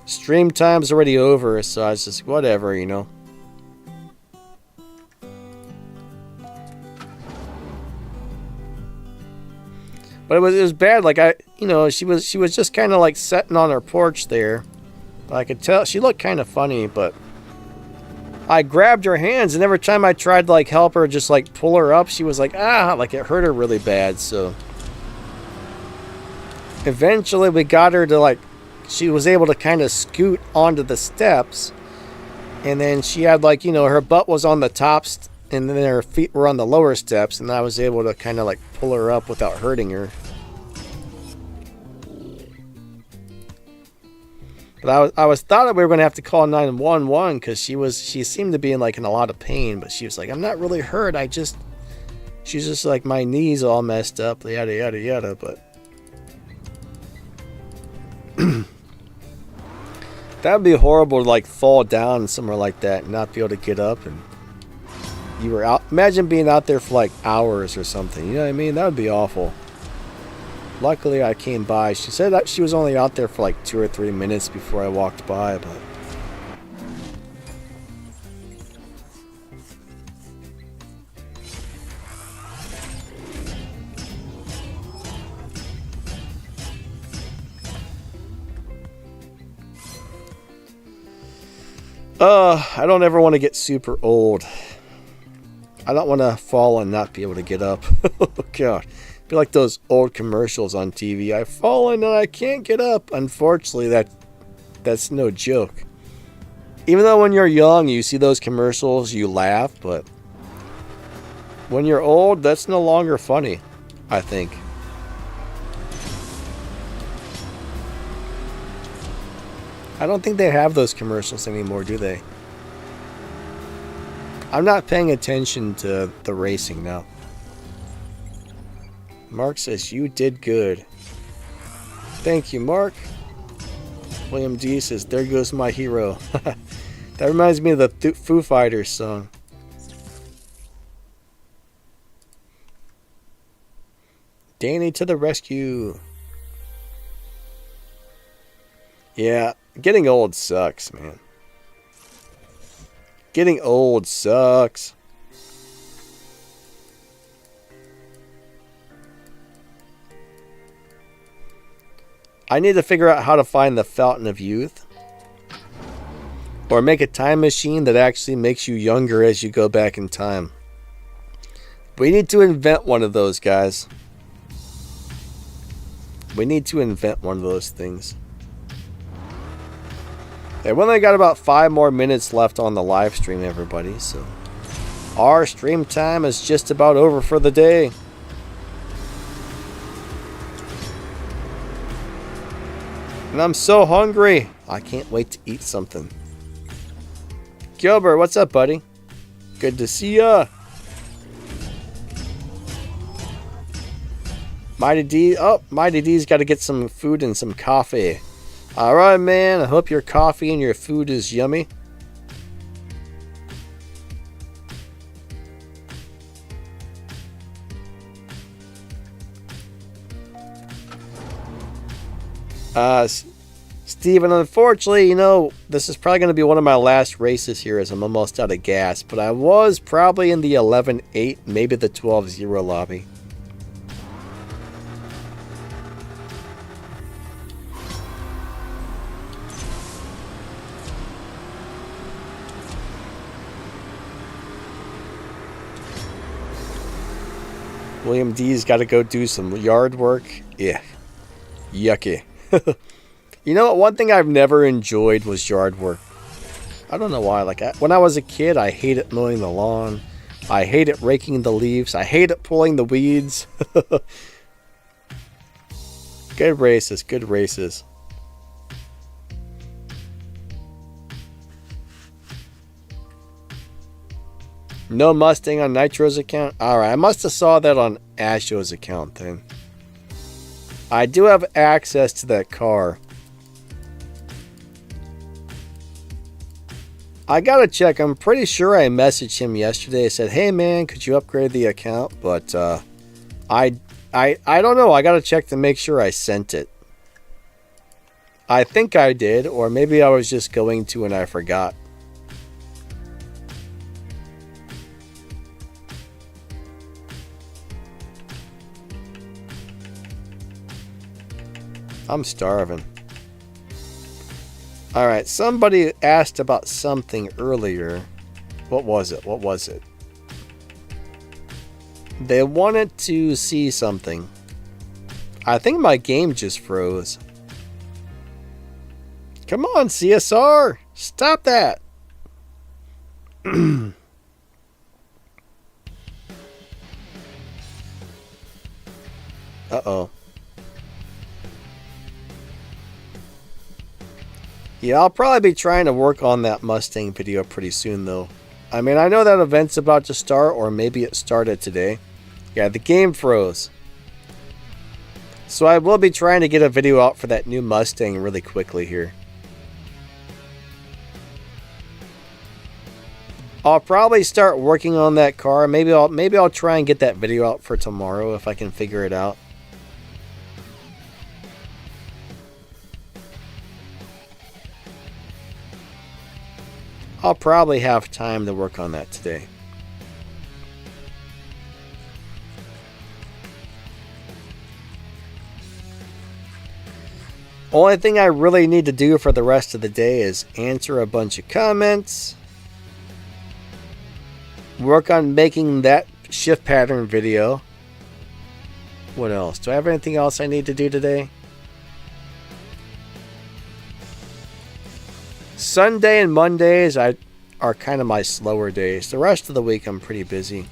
Speaker 1: stream time's already over. So I was just, whatever, you know. But it was bad. Like she was just kind of like sitting on her porch there. I could tell she looked kind of funny, but I grabbed her hands, and every time I tried to like help her, just like pull her up, she was like, like it hurt her really bad. So eventually we got her to like, she was able to kind of scoot onto the steps, and then she had like, her butt was on the tops. And then her feet were on the lower steps, and I was able to kind of like pull her up without hurting her. But I thought we were going to have to call 911 because she seemed to be in a lot of pain. But she was like, I'm not really hurt. I just She's just like, my knees all messed up, yada yada yada, but that would be horrible to like fall down somewhere like that and not be able to get up, and you were out. Imagine being out there for like hours or something. You know what I mean? That would be awful. Luckily, I came by. She said that she was only out there for like 2 or 3 minutes before I walked by, but I don't ever want to get super old. I don't want to fall and not be able to get up. Oh, God. Be like those old commercials on TV. I've fallen and I can't get up. Unfortunately, that's no joke. Even though when you're young, you see those commercials, you laugh, but when you're old, that's no longer funny, I think. I don't think they have those commercials anymore, do they? I'm not paying attention to the racing now. Mark says, you did good. Thank you, Mark. William D says, there goes my hero. That reminds me of the Foo Fighters song. Danny to the rescue. Yeah, getting old sucks, man. Getting old sucks. I need to figure out how to find the Fountain of Youth. Or make a time machine that actually makes you younger as you go back in time. We need to invent one of those, guys. We need to invent one of those things. We've only got about 5 more minutes left on the live stream, everybody. So our stream time is just about over for the day. And I'm so hungry. I can't wait to eat something. Gilbert, what's up, buddy? Good to see ya. Mighty D. Oh, Mighty D's got to get some food and some coffee. All right, man. I hope your coffee and your food is yummy. Steven, unfortunately, you know, this is probably going to be one of my last races here as I'm almost out of gas, but I was probably in the 11-8, maybe the 12-0 lobby. William D's got to go do some yard work. Yeah. Yucky. You know what? One thing I've never enjoyed was yard work. I don't know why. Like, when I was a kid, I hated mowing the lawn. I hated raking the leaves. I hated pulling the weeds. Good races. Good races. No Mustang on Nitro's account? Alright, I must have saw that on Asho's account then. I do have access to that car. I gotta check. I'm pretty sure I messaged him yesterday. I said, hey man, could you upgrade the account? But I don't know. I gotta check to make sure I sent it. I think I did, or maybe I was just going to and I forgot. I'm starving. Alright, somebody asked about something earlier. What was it? What was it? They wanted to see something. I think my game just froze. Come on, CSR! Stop that! Uh-oh. Yeah, I'll probably be trying to work on that Mustang video pretty soon, though. I mean, I know that event's about to start, or maybe it started today. Yeah, the game froze. So I will be trying to get a video out for that new Mustang really quickly here. I'll probably start working on that car. Maybe I'll try and get that video out for tomorrow if I can figure it out. I'll probably have time to work on that today. Only thing I really need to do for the rest of the day is answer a bunch of comments, work on making that shift pattern video. What else? Do I have anything else I need to do today? Sunday and Mondays are kind of my slower days. The rest of the week I'm pretty busy.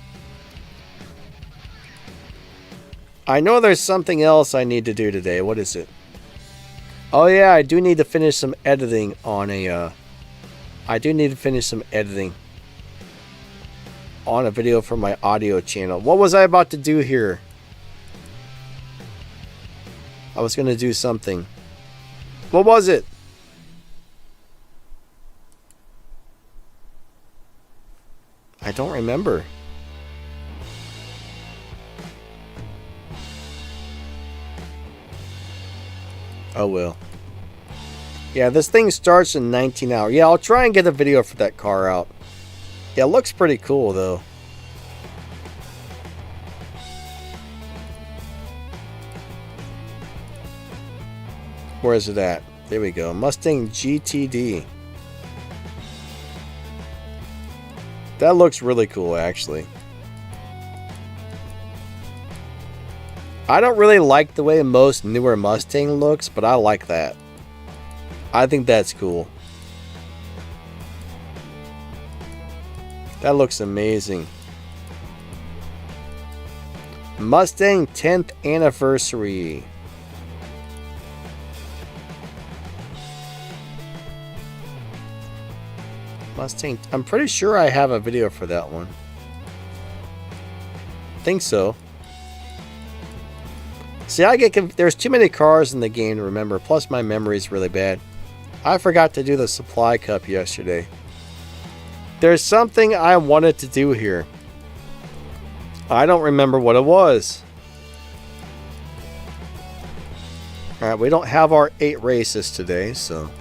Speaker 1: I know there's something else I need to do today. What is it? Oh yeah, I do need to finish some editing on a video for my audio channel. What was I about to do here? I was going to do something. What was it? I don't remember. Oh well. Yeah, this thing starts in 19 hours. Yeah, I'll try and get a video for that car out. Yeah, it looks pretty cool though. Where is it at? There we go. Mustang GTD. That looks really cool, actually. I don't really like the way most newer Mustang looks, but I like that. I think that's cool. That looks amazing. Mustang 10th anniversary. Mustang. I'm pretty sure I have a video for that one. Think so. See, there's too many cars in the game to remember, plus my memory's really bad. I forgot to do the supply cup yesterday. There's something I wanted to do here. I don't remember what it was. Alright, we don't have our 8 races today, so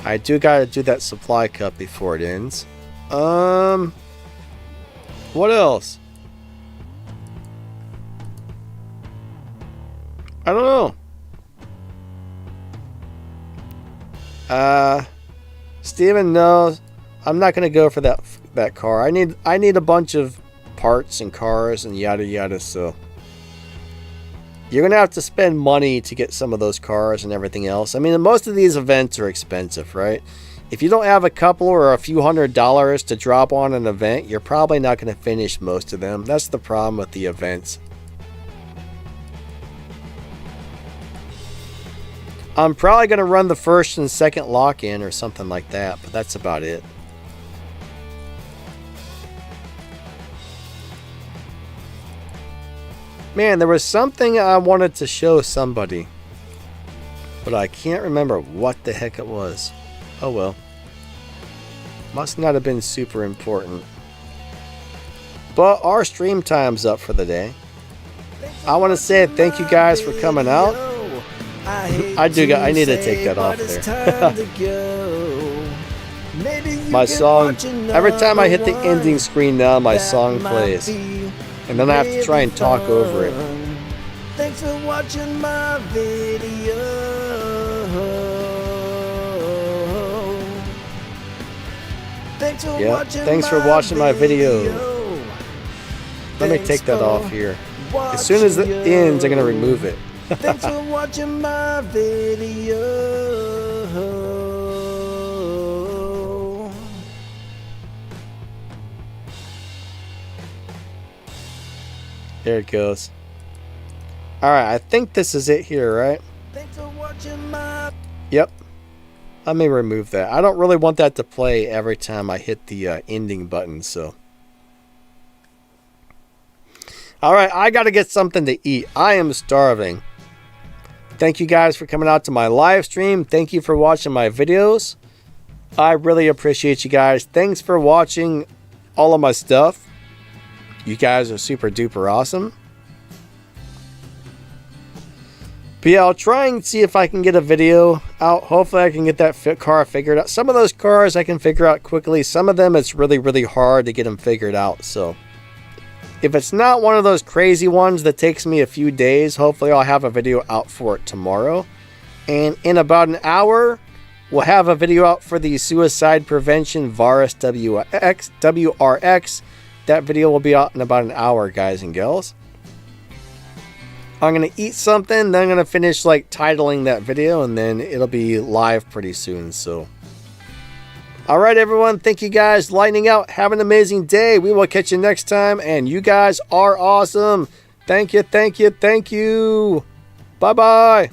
Speaker 1: I do gotta do that supply cup before it ends. What else? I don't know. Steven, no, I'm not gonna go for that car. I need a bunch of parts and cars and yada yada. So you're gonna have to spend money to get some of those cars and everything else. I mean, most of these events are expensive, right? If you don't have a couple or a few $100s to drop on an event, you're probably not gonna finish most of them. That's the problem with the events. I'm probably going to run the first and second lock-in or something like that, but that's about it. Man, there was something I wanted to show somebody, but I can't remember what the heck it was. Oh well. Must not have been super important. But our stream time's up for the day. I want to say thank you guys for coming out. I need to take that off there. My song, every time I hit the ending screen now, my song plays. And then I have to try and talk over it. Thanks for watching my video. Thanks for watching my video. Let me take that off here. As soon as it ends, I'm going to remove it. Thanks for watching my video. There it goes. Alright, I think this is it here, right? Thanks for watching my... Yep. Let me remove that. I don't really want that to play every time I hit the ending button, so... Alright, I gotta get something to eat. I am starving. Thank you guys for coming out to my live stream. Thank you for watching my videos. I really appreciate you guys. Thanks for watching all of my stuff. You guys are super duper awesome. But yeah, I'll try and see if I can get a video out. Hopefully I can get that car figured out. Some of those cars I can figure out quickly. Some of them it's really, really hard to get them figured out. So if it's not one of those crazy ones that takes me a few days, hopefully I'll have a video out for it tomorrow. And in about an hour, we'll have a video out for the Suicide Prevention Varus WRX. That video will be out in about an hour, guys and gals. I'm going to eat something, then I'm going to finish like titling that video, and then it'll be live pretty soon. So, alright everyone, thank you guys. Lightning out. Have an amazing day. We will catch you next time, and you guys are awesome. Thank you, thank you, thank you. Bye-bye.